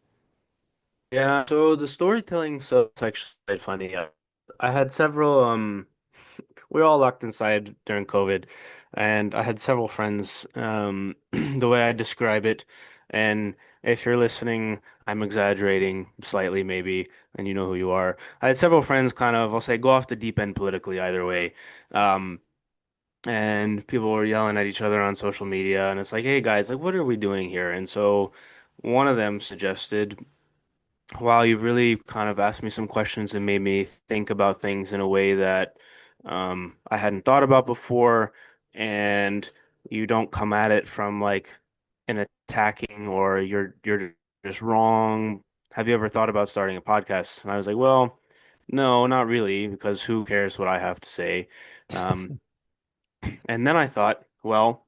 Speaker 2: Yeah, so the storytelling stuff is actually quite funny. I had several we were all locked inside during COVID, and I had several friends, the way I describe it, and if you're listening, I'm exaggerating slightly maybe, and you know who you are. I had several friends kind of, I'll say, go off the deep end politically either way. Um, and people were yelling at each other on social media, and it's like, hey guys, like what are we doing here? And so one of them suggested, wow, you really kind of asked me some questions and made me think about things in a way that I hadn't thought about before. And you don't come at it from like an attacking or you're just wrong. Have you ever thought about starting a podcast? And I was like, well, no, not really, because who cares what I have to say? Um, and then I thought, well,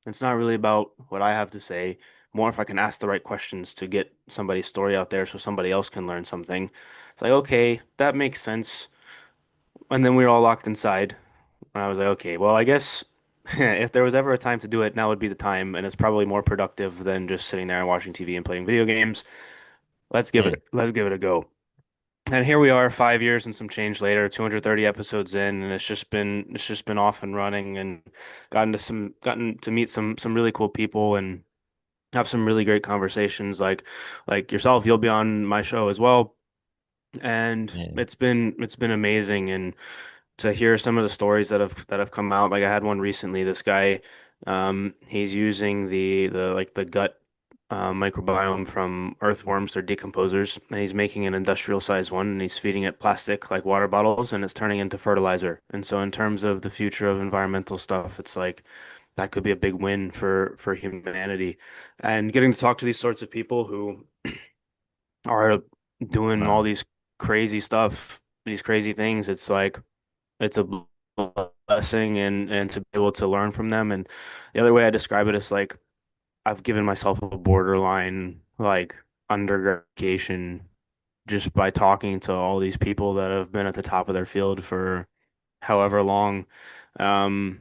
Speaker 2: it's not really about what I have to say, more if I can ask the right questions to get somebody's story out there so somebody else can learn something. It's like, okay, that makes sense. And then we were all locked inside. And I was like, okay, well, I guess if there was ever a time to do it, now would be the time, and it's probably more productive than just sitting there and watching TV and playing video games.
Speaker 1: Hmm.
Speaker 2: Let's give it a go. And here we are, 5 years and some change later, 230 episodes in, and it's just been off and running and gotten to meet some really cool people and have some really great conversations like yourself. You'll be on my show as well, and
Speaker 1: Yeah.
Speaker 2: it's been amazing. And to hear some of the stories that have come out, like I had one recently. This guy, he's using the gut microbiome from earthworms. They're decomposers, and he's making an industrial size one, and he's feeding it plastic like water bottles, and it's turning into fertilizer. And so in terms of the future of environmental stuff, it's like that could be a big win for humanity. And getting to talk to these sorts of people who are doing all
Speaker 1: Wow.
Speaker 2: these crazy stuff, these crazy things, it's like it's a blessing and to be able to learn from them. And the other way I describe it is like I've given myself a borderline like undergratification just by talking to all these people that have been at the top of their field for however long. Um,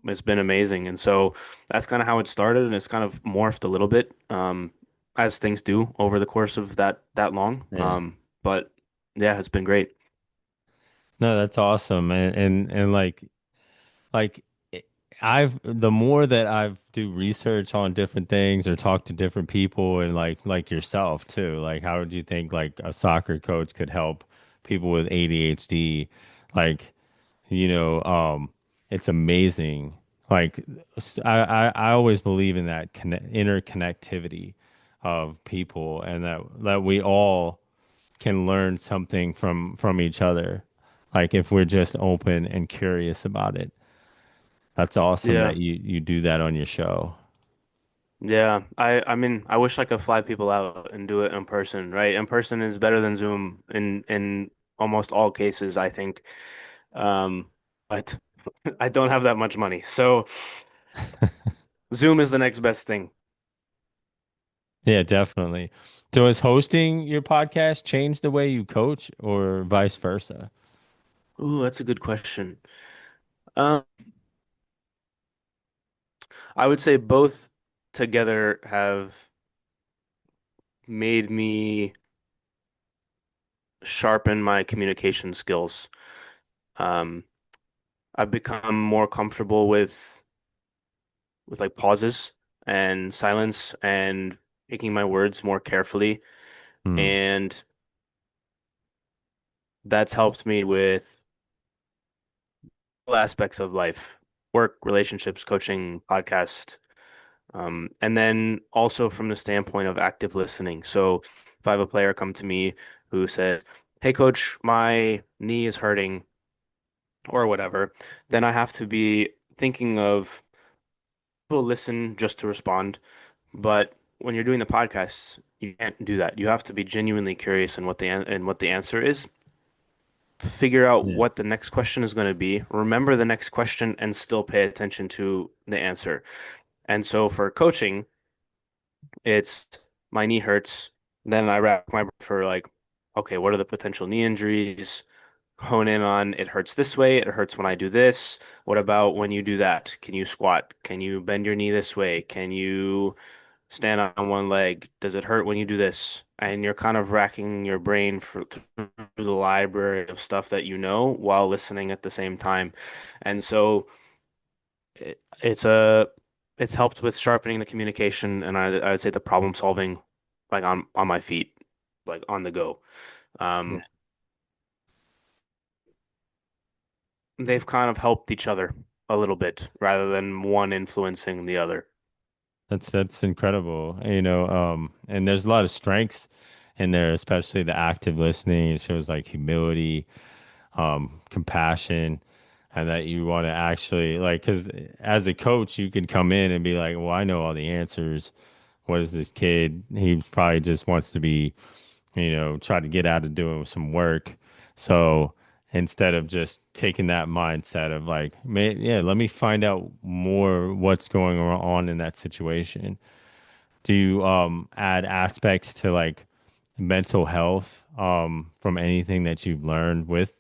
Speaker 2: it's been amazing. And so that's kind of how it started, and it's kind of morphed a little bit, as things do over the course of that long.
Speaker 1: Yeah.
Speaker 2: But yeah, it's been great.
Speaker 1: No, that's awesome. And like it- I've the more that I've do research on different things or talk to different people and like yourself too. Like how would you think like a soccer coach could help people with ADHD? Like, you know, it's amazing. Like I always believe in that interconnectivity of people and that we all can learn something from each other. Like if we're just open and curious about it. That's awesome
Speaker 2: Yeah.
Speaker 1: that you do that on your show.
Speaker 2: Yeah. I mean, I wish I could fly people out and do it in person, right? In person is better than Zoom in almost all cases, I think. But I don't have that much money. So Zoom is the next best thing.
Speaker 1: Yeah, definitely. So has hosting your podcast changed the way you coach or vice versa?
Speaker 2: Ooh, that's a good question. Um, I would say both together have made me sharpen my communication skills. Um, I've become more comfortable with like pauses and silence and picking my words more carefully.
Speaker 1: Hmm.
Speaker 2: And that's helped me with all aspects of life, work, relationships, coaching, podcast. And then also from the standpoint of active listening. So if I have a player come to me who says, hey, coach, my knee is hurting or whatever, then I have to be thinking of people listen just to respond, but when you're doing the podcast, you can't do that. You have to be genuinely curious in what the answer is. Figure out
Speaker 1: Yeah.
Speaker 2: what the next question is going to be. Remember the next question and still pay attention to the answer. And so for coaching, it's my knee hurts. Then I rack my brain for like, okay, what are the potential knee injuries? Hone in on it hurts this way, it hurts when I do this. What about when you do that? Can you squat? Can you bend your knee this way? Can you stand on one leg? Does it hurt when you do this? And you're kind of racking your brain through the library of stuff that you know while listening at the same time. And so it's it's helped with sharpening the communication and I would say the problem solving like on my feet, like on the go.
Speaker 1: Yeah.
Speaker 2: Um, they've kind of helped each other a little bit rather than one influencing the other.
Speaker 1: That's incredible. And there's a lot of strengths in there, especially the active listening. It shows like humility, compassion, and that you want to actually like, because as a coach, you can come in and be like, well, I know all the answers. What is this kid? He probably just wants to be, try to get out of doing some work. So instead of just taking that mindset of like, yeah, let me find out more what's going on in that situation. Do you add aspects to like mental health from anything that you've learned with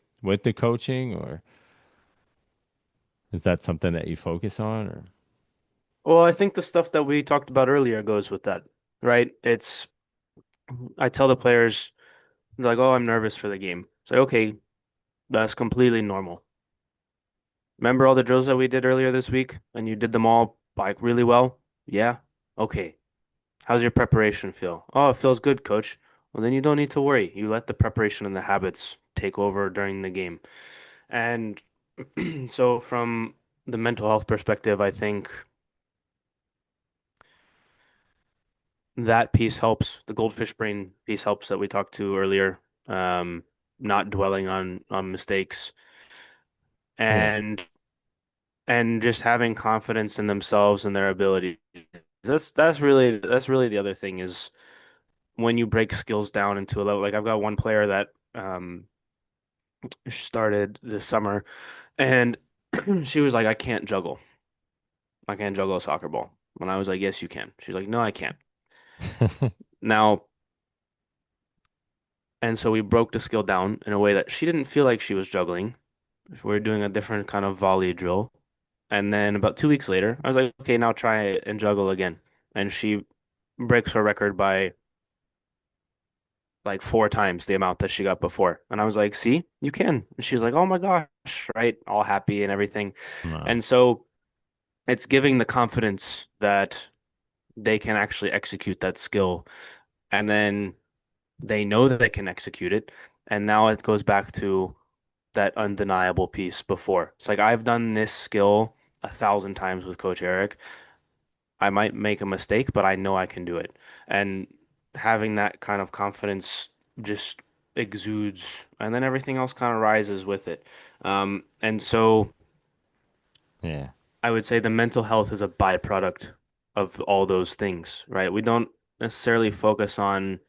Speaker 1: the coaching, or is that something that you focus on? Or
Speaker 2: Well, I think the stuff that we talked about earlier goes with that, right? I tell the players, they're like, oh, I'm nervous for the game. It's like, okay, that's completely normal. Remember all the drills that we did earlier this week and you did them all like really well? Yeah? Okay. How's your preparation feel? Oh, it feels good, coach. Well, then you don't need to worry. You let the preparation and the habits take over during the game. And so from the mental health perspective, I think that piece helps. The goldfish brain piece helps that we talked to earlier. Um, not dwelling on mistakes
Speaker 1: yeah,
Speaker 2: and just having confidence in themselves and their ability. That's really the other thing is when you break skills down into a level. Like I've got one player that started this summer and she was like, I can't juggle. I can't juggle a soccer ball. And I was like, yes, you can. She's like, no, I can't. Now, and so we broke the skill down in a way that she didn't feel like she was juggling. We were doing a different kind of volley drill. And then about 2 weeks later, I was like, okay, now try it and juggle again. And she breaks her record by like 4 times the amount that she got before. And I was like, see, you can. And she was like, oh my gosh, right? All happy and everything.
Speaker 1: wow.
Speaker 2: And so it's giving the confidence that they can actually execute that skill. And then they know that they can execute it. And now it goes back to that undeniable piece before. It's like I've done this skill 1,000 times with Coach Eric. I might make a mistake, but I know I can do it. And having that kind of confidence just exudes, and then everything else kind of rises with it. And so
Speaker 1: Yeah.
Speaker 2: I would say the mental health is a byproduct of all those things, right? We don't necessarily focus on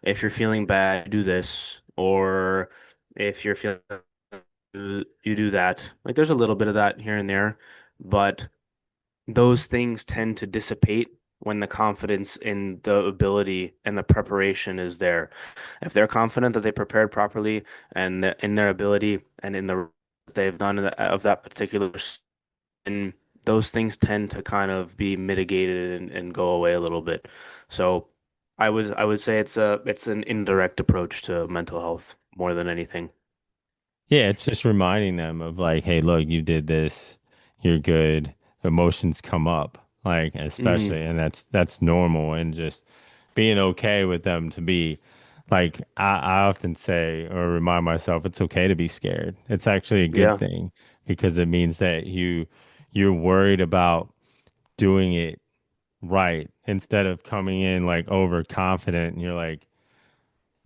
Speaker 2: if you're feeling bad, do this, or if you're feeling you do that. Like there's a little bit of that here and there, but those things tend to dissipate when the confidence in the ability and the preparation is there. If they're confident that they prepared properly and in their ability and in the they've done of that particular, and those things tend to kind of be mitigated and go away a little bit. So I would say it's an indirect approach to mental health more than anything.
Speaker 1: Yeah, it's just reminding them of like, hey, look, you did this, you're good. Emotions come up, like
Speaker 2: Hmm.
Speaker 1: especially, and that's normal, and just being okay with them to be like I often say or remind myself it's okay to be scared. It's actually a good
Speaker 2: Yeah.
Speaker 1: thing because it means that you're worried about doing it right instead of coming in like overconfident and you're like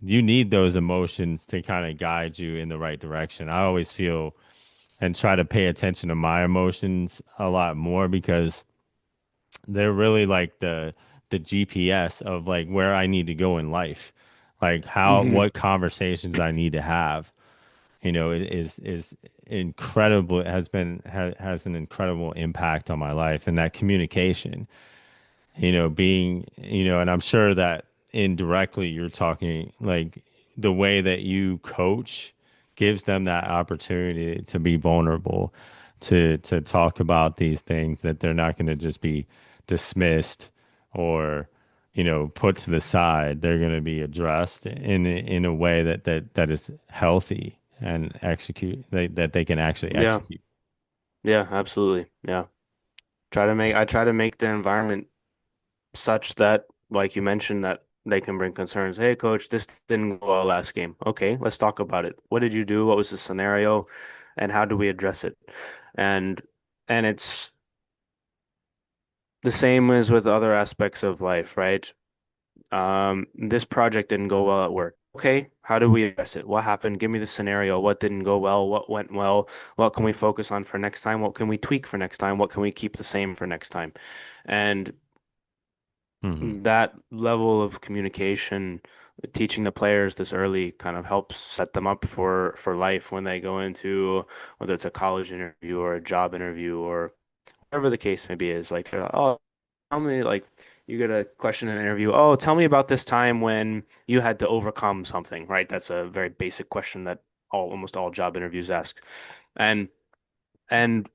Speaker 1: you need those emotions to kind of guide you in the right direction. I always feel and try to pay attention to my emotions a lot more because they're really like the GPS of like where I need to go in life, like how
Speaker 2: Hmm.
Speaker 1: what conversations I need to have. It is incredible. It has an incredible impact on my life, and that communication. Being, and I'm sure that indirectly you're talking like the way that you coach gives them that opportunity to be vulnerable, to talk about these things that they're not going to just be dismissed or, put to the side. They're going to be addressed in a way that is healthy and that they can actually
Speaker 2: Yeah.
Speaker 1: execute.
Speaker 2: Yeah, absolutely. Yeah. I try to make the environment such that, like you mentioned, that they can bring concerns. Hey, coach, this didn't go well last game. Okay, let's talk about it. What did you do? What was the scenario? And how do we address it? And it's the same as with other aspects of life, right? This project didn't go well at work. Okay, how do we address it? What happened? Give me the scenario. What didn't go well? What went well? What can we focus on for next time? What can we tweak for next time? What can we keep the same for next time? And
Speaker 1: Hmm.
Speaker 2: that level of communication, teaching the players this early kind of helps set them up for life when they go into whether it's a college interview or a job interview or whatever the case may be is like they're like, oh, tell me like you get a question in an interview, oh, tell me about this time when you had to overcome something, right? That's a very basic question that almost all job interviews ask. And and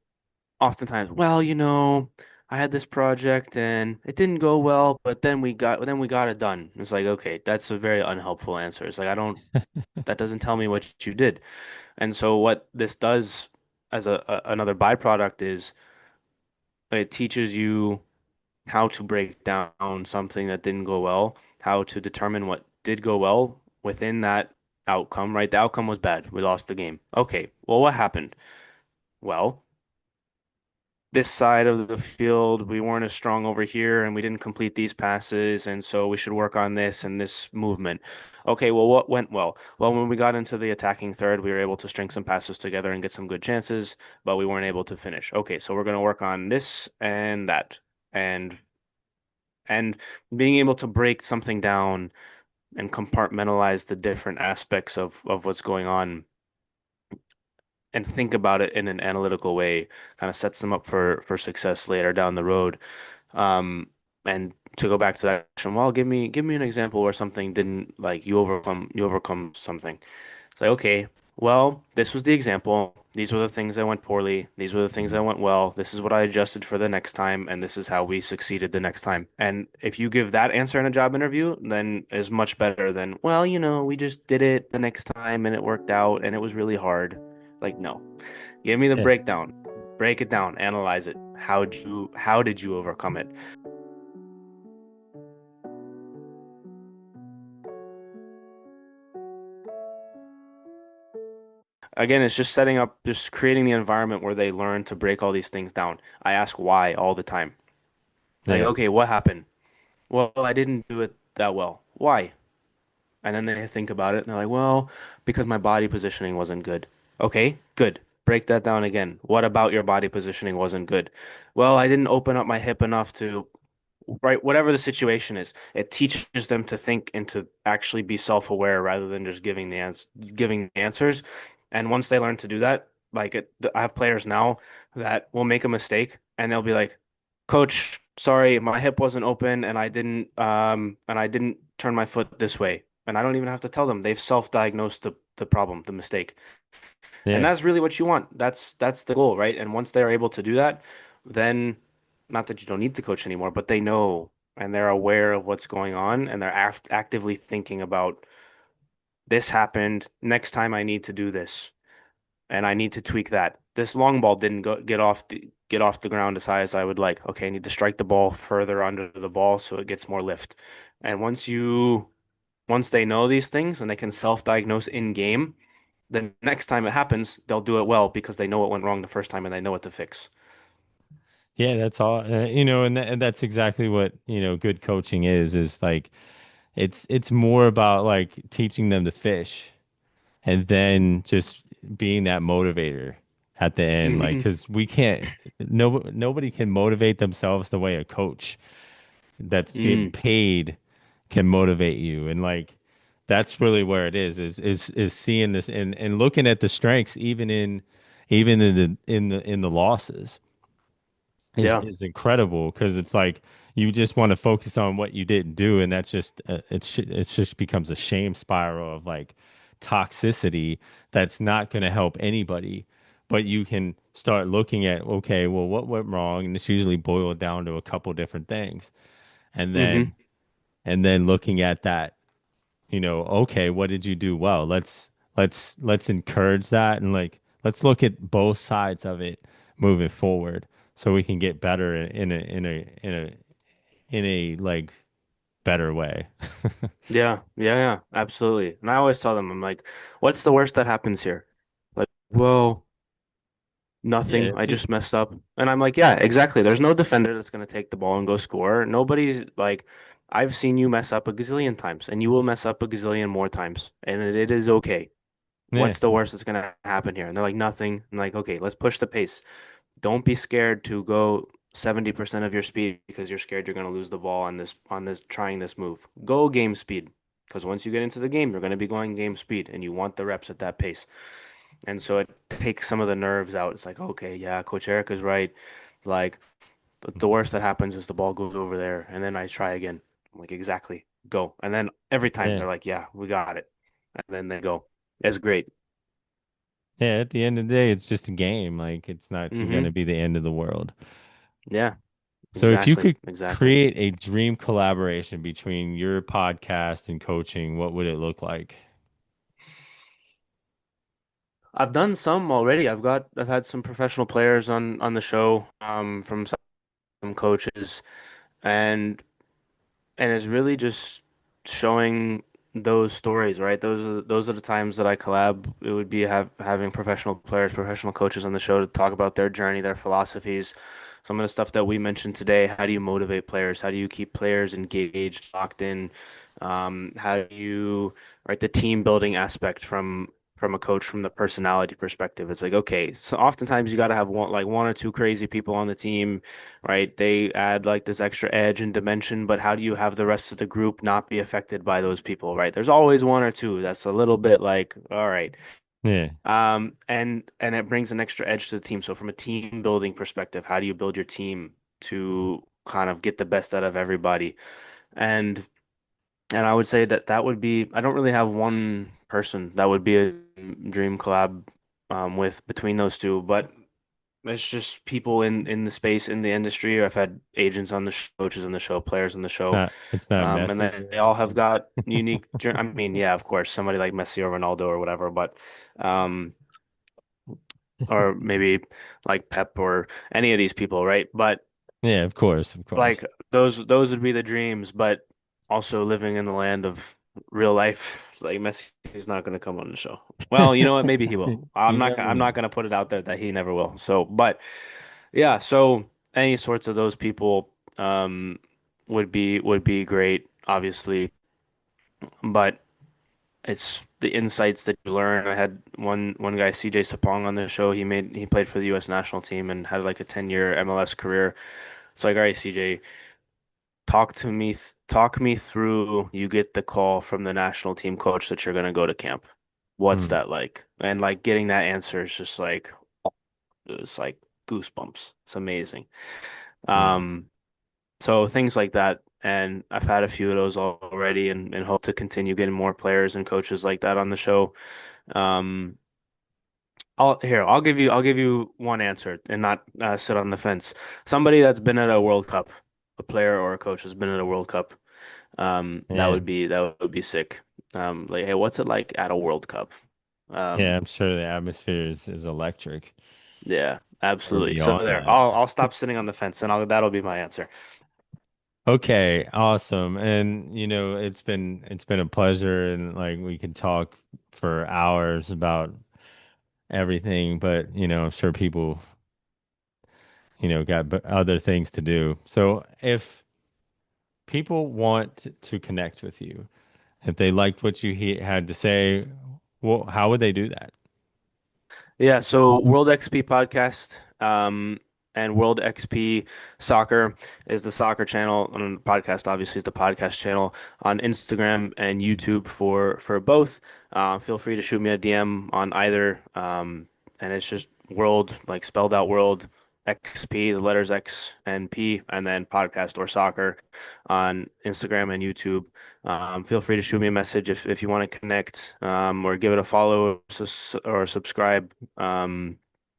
Speaker 2: oftentimes, well, I had this project and it didn't go well, but then we got it done. It's like, okay, that's a very unhelpful answer. It's like that doesn't tell me what you did. And so what this does as another byproduct is it teaches you how to break down something that didn't go well, how to determine what did go well within that outcome, right? The outcome was bad. We lost the game. Okay, well, what happened? Well, this side of the field, we weren't as strong over here and we didn't complete these passes. And so we should work on this and this movement. Okay, well, what went well? Well, when we got into the attacking third, we were able to string some passes together and get some good chances, but we weren't able to finish. Okay, so we're going to work on this and that. And and being able to break something down and compartmentalize the different aspects of what's going on and think about it in an analytical way kind of sets them up for success later down the road. And to go back to that question, well, give me an example where something didn't like you overcome something. It's like, okay, well, this was the example. These were the things that went poorly. These were the things that went well. This is what I adjusted for the next time, and this is how we succeeded the next time. And if you give that answer in a job interview, then is much better than, well, we just did it the next time and it worked out and it was really hard. Like, no. Give me the
Speaker 1: Yeah.
Speaker 2: breakdown. Break it down, analyze it. How did you overcome it? Again, it's just setting up, just creating the environment where they learn to break all these things down. I ask why all the time. Like,
Speaker 1: Yeah.
Speaker 2: okay, what happened? Well, I didn't do it that well. Why? And then they think about it and they're like, well, because my body positioning wasn't good. Okay, good. Break that down again. What about your body positioning wasn't good? Well, I didn't open up my hip enough to, right, whatever the situation is. It teaches them to think and to actually be self-aware rather than just giving the answers. And once they learn to do that, I have players now that will make a mistake and they'll be like, Coach, sorry, my hip wasn't open and I didn't turn my foot this way. And I don't even have to tell them. They've self-diagnosed the problem, the mistake. And
Speaker 1: Yeah.
Speaker 2: that's really what you want. That's the goal, right? And once they're able to do that, then not that you don't need to coach anymore, but they know and they're aware of what's going on and they're actively thinking about this happened. Next time I need to do this and I need to tweak that. This long ball didn't get off the ground as high as I would like. Okay, I need to strike the ball further under the ball so it gets more lift. And once they know these things and they can self-diagnose in game, the next time it happens, they'll do it well because they know what went wrong the first time and they know what to fix.
Speaker 1: Yeah, that's all. And that's exactly what, good coaching is like it's more about like teaching them to fish and then just being that motivator at the end, like
Speaker 2: Hmm.
Speaker 1: because we can't, nobody can motivate themselves the way a coach that's getting
Speaker 2: Mm.
Speaker 1: paid can motivate you, and like that's really where it is seeing this and looking at the strengths even in the losses
Speaker 2: Yeah.
Speaker 1: is incredible because it's like you just want to focus on what you didn't do, and that's just it's just becomes a shame spiral of like toxicity that's not going to help anybody. But you can start looking at, okay, well, what went wrong? And it's usually boiled down to a couple different things. And
Speaker 2: Hmm.
Speaker 1: then looking at that, okay, what did you do well? Let's encourage that, and like let's look at both sides of it moving forward so we can get better in a like better way.
Speaker 2: Yeah. Yeah. Yeah. Absolutely. And I always tell them, I'm like, what's the worst that happens here? Like, well,
Speaker 1: Yeah,
Speaker 2: nothing. I
Speaker 1: just
Speaker 2: just messed up. And I'm like, yeah, exactly. There's no defender that's going to take the ball and go score. Nobody's like, I've seen you mess up a gazillion times, and you will mess up a gazillion more times. And it is okay.
Speaker 1: yeah,
Speaker 2: What's the worst that's going to happen here? And they're like, nothing. I'm like, okay, let's push the pace. Don't be scared to go 70% of your speed because you're scared you're going to lose the ball on this trying this move. Go game speed. Because once you get into the game, you're going to be going game speed and you want the reps at that pace. And so it takes some of the nerves out. It's like, okay, yeah, Coach Eric is right. Like the worst that happens is the ball goes over there and then I try again. I'm like, exactly. Go. And then every time
Speaker 1: yeah,
Speaker 2: they're like, yeah, we got it. And then they go. It's great.
Speaker 1: yeah. At the end of the day, it's just a game. Like it's not going to
Speaker 2: Hmm.
Speaker 1: be the end of the world.
Speaker 2: Yeah,
Speaker 1: So if you
Speaker 2: exactly.
Speaker 1: could
Speaker 2: Exactly.
Speaker 1: create a dream collaboration between your podcast and coaching, what would it look like?
Speaker 2: I've done some already. I've had some professional players on the show, from some coaches, and it's really just showing those stories, right? Those are the times that I collab. It would be having professional players, professional coaches on the show to talk about their journey, their philosophies, some of the stuff that we mentioned today. How do you motivate players? How do you keep players engaged, locked in? How do you, right, the team building aspect from a coach from the personality perspective. It's like, okay, so oftentimes you got to have one or two crazy people on the team, right? They add like this extra edge and dimension, but how do you have the rest of the group not be affected by those people, right? There's always one or two that's a little bit like, all right.
Speaker 1: Yeah,
Speaker 2: And it brings an extra edge to the team. So from a team building perspective, how do you build your team to kind of get the best out of everybody? And I would say that that would be, I don't really have one person that would be a dream collab with between those two, but it's just people in the space, in the industry. I've had agents on the show, coaches on the show, players on the show,
Speaker 1: it's not
Speaker 2: and
Speaker 1: Messi or
Speaker 2: they all have
Speaker 1: anything.
Speaker 2: got unique. I mean, yeah, of course, somebody like Messi or Ronaldo or whatever, but um, or maybe like Pep or any of these people, right? But
Speaker 1: Yeah, of course, of course.
Speaker 2: like those would be the dreams, but also living in the land of real life, it's like Messi is not going to come on the show. Well, you know what? Maybe he will.
Speaker 1: You never
Speaker 2: I'm not
Speaker 1: know.
Speaker 2: going to put it out there that he never will. So, but yeah, so any sorts of those people would be great, obviously, but it's the insights that you learn. I had one guy, CJ Sapong, on the show. He played for the U.S. national team and had like a 10-year MLS career. It's like, all right, CJ, talk me through. You get the call from the national team coach that you're gonna go to camp. What's
Speaker 1: Hmm.
Speaker 2: that like? And like getting that answer is just like it's like goosebumps. It's amazing.
Speaker 1: Yeah.
Speaker 2: Um, so things like that. And I've had a few of those already and hope to continue getting more players and coaches like that on the show. Um, I'll give you one answer and not sit on the fence. Somebody that's been at a World Cup, a player or a coach has been at a World Cup.
Speaker 1: Yeah.
Speaker 2: That would be sick. Like, hey, what's it like at a World Cup?
Speaker 1: Yeah,
Speaker 2: Um,
Speaker 1: I'm sure the atmosphere is electric.
Speaker 2: yeah,
Speaker 1: Or
Speaker 2: absolutely. So
Speaker 1: beyond
Speaker 2: there,
Speaker 1: that.
Speaker 2: I'll stop sitting on the fence and that'll be my answer.
Speaker 1: Okay, awesome. And it's been a pleasure, and like we could talk for hours about everything, but I'm sure people, got other things to do. So if people want to connect with you, if they liked what you had to say, well, how would they do that?
Speaker 2: Yeah, so World XP podcast, and World XP Soccer is the soccer channel, and the podcast obviously is the podcast channel on Instagram and YouTube for both. Feel free to shoot me a DM on either, and it's just World, like spelled out World XP, the letters X and P, and then podcast or soccer on Instagram and YouTube. Feel free to shoot me a message if you want to connect, or give it a follow or subscribe, on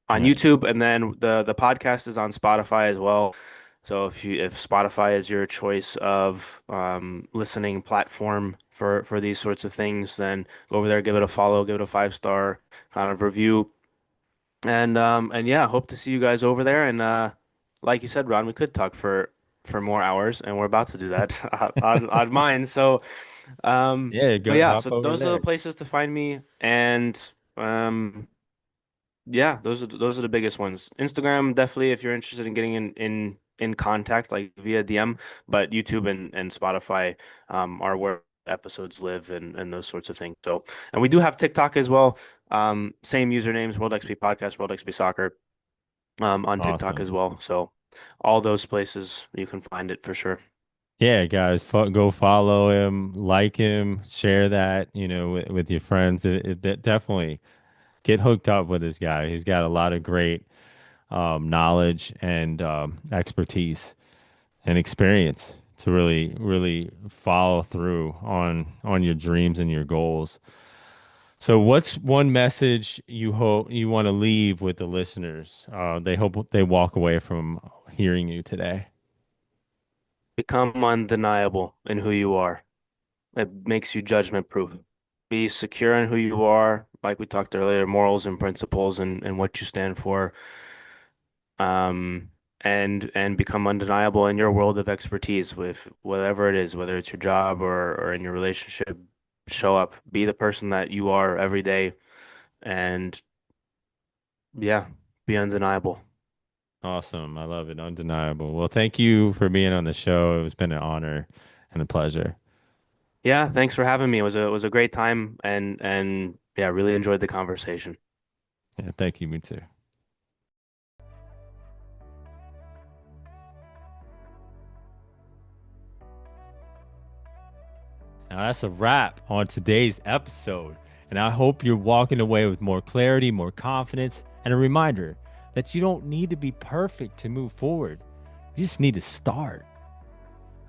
Speaker 1: Nice.
Speaker 2: YouTube, and then the podcast is on Spotify as well. So if Spotify is your choice of listening platform for these sorts of things, then go over there, give it a follow, give it a 5 star kind of review, and yeah, hope to see you guys over there. And like you said, Ron, we could talk for more hours, and we're about to do that on mine. So.
Speaker 1: Yeah,
Speaker 2: But
Speaker 1: go
Speaker 2: yeah,
Speaker 1: hop
Speaker 2: so
Speaker 1: over
Speaker 2: those are the
Speaker 1: there.
Speaker 2: places to find me, and yeah, those are the biggest ones. Instagram, definitely if you're interested in getting in contact like via DM, but YouTube and Spotify are where episodes live and those sorts of things. So, and we do have TikTok as well. Same usernames, World XP Podcast, World XP Soccer, on TikTok as
Speaker 1: Awesome.
Speaker 2: well. So, all those places you can find it for sure.
Speaker 1: Yeah, guys, go follow him, like him, share that, with your friends. Definitely get hooked up with this guy. He's got a lot of great knowledge and expertise and experience to really, really follow through on your dreams and your goals. So, what's one message you hope you want to leave with the listeners? They hope they walk away from hearing you today.
Speaker 2: Become undeniable in who you are. It makes you judgment proof. Be secure in who you are, like we talked earlier, morals and principles and what you stand for. Um, and become undeniable in your world of expertise with whatever it is, whether it's your job or in your relationship. Show up, be the person that you are every day, and yeah, be undeniable.
Speaker 1: Awesome. I love it. Undeniable. Well, thank you for being on the show. It's been an honor and a pleasure.
Speaker 2: Yeah, thanks for having me. It was a great time, and yeah, really enjoyed the conversation.
Speaker 1: Yeah, thank you. Me too. Now, that's a wrap on today's episode. And I hope you're walking away with more clarity, more confidence, and a reminder that you don't need to be perfect to move forward. You just need to start.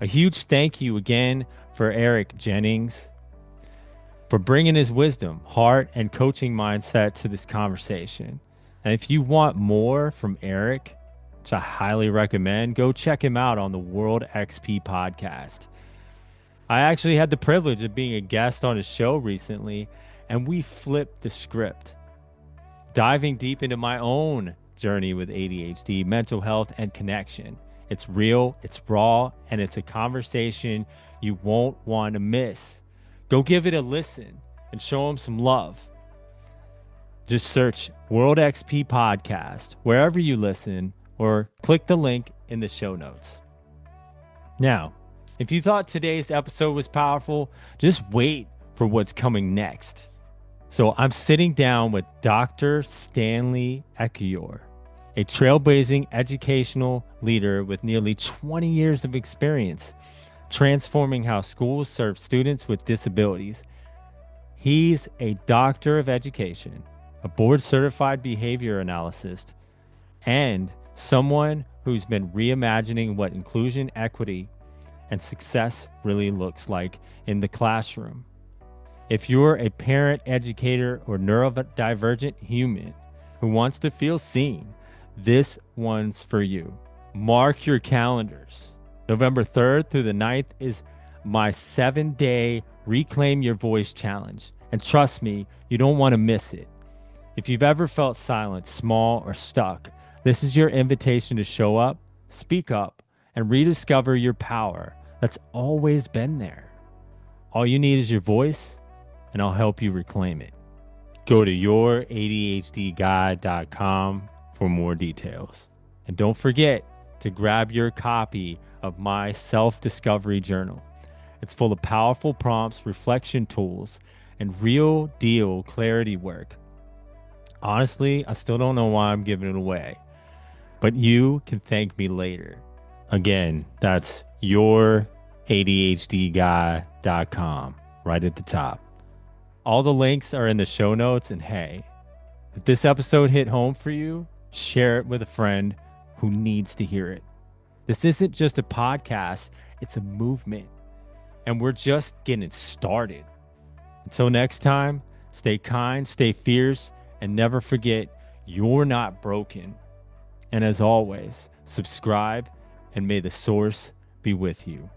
Speaker 1: A huge thank you again for Eric Jennings for bringing his wisdom, heart, and coaching mindset to this conversation. And if you want more from Eric, which I highly recommend, go check him out on the World XP podcast. I actually had the privilege of being a guest on his show recently, and we flipped the script, diving deep into my own journey with ADHD, mental health, and connection. It's real, it's raw, and it's a conversation you won't want to miss. Go give it a listen and show him some love. Just search World XP Podcast wherever you listen or click the link in the show notes. Now, if you thought today's episode was powerful, just wait for what's coming next. So I'm sitting down with Dr. Stanley Ekiyor, a trailblazing educational leader with nearly 20 years of experience transforming how schools serve students with disabilities. He's a doctor of education, a board certified behavior analyst, and someone who's been reimagining what inclusion, equity, and success really looks like in the classroom. If you're a parent, educator, or neurodivergent human who wants to feel seen, this one's for you. Mark your calendars. November 3rd through the 9th is my 7-day Reclaim Your Voice challenge. And trust me, you don't want to miss it. If you've ever felt silent, small, or stuck, this is your invitation to show up, speak up, and rediscover your power that's always been there. All you need is your voice, and I'll help you reclaim it. Go to youradhdguide.com for more details. And don't forget to grab your copy of my self discovery journal. It's full of powerful prompts, reflection tools, and real deal clarity work Honestly, I still don't know why I'm giving it away, but you can thank me later. Again, that's youradhdguy.com right at the top. All the links are in the show notes. And hey, if this episode hit home for you, share it with a friend who needs to hear it. This isn't just a podcast, it's a movement. And we're just getting started. Until next time, stay kind, stay fierce, and never forget you're not broken. And as always, subscribe and may the source be with you.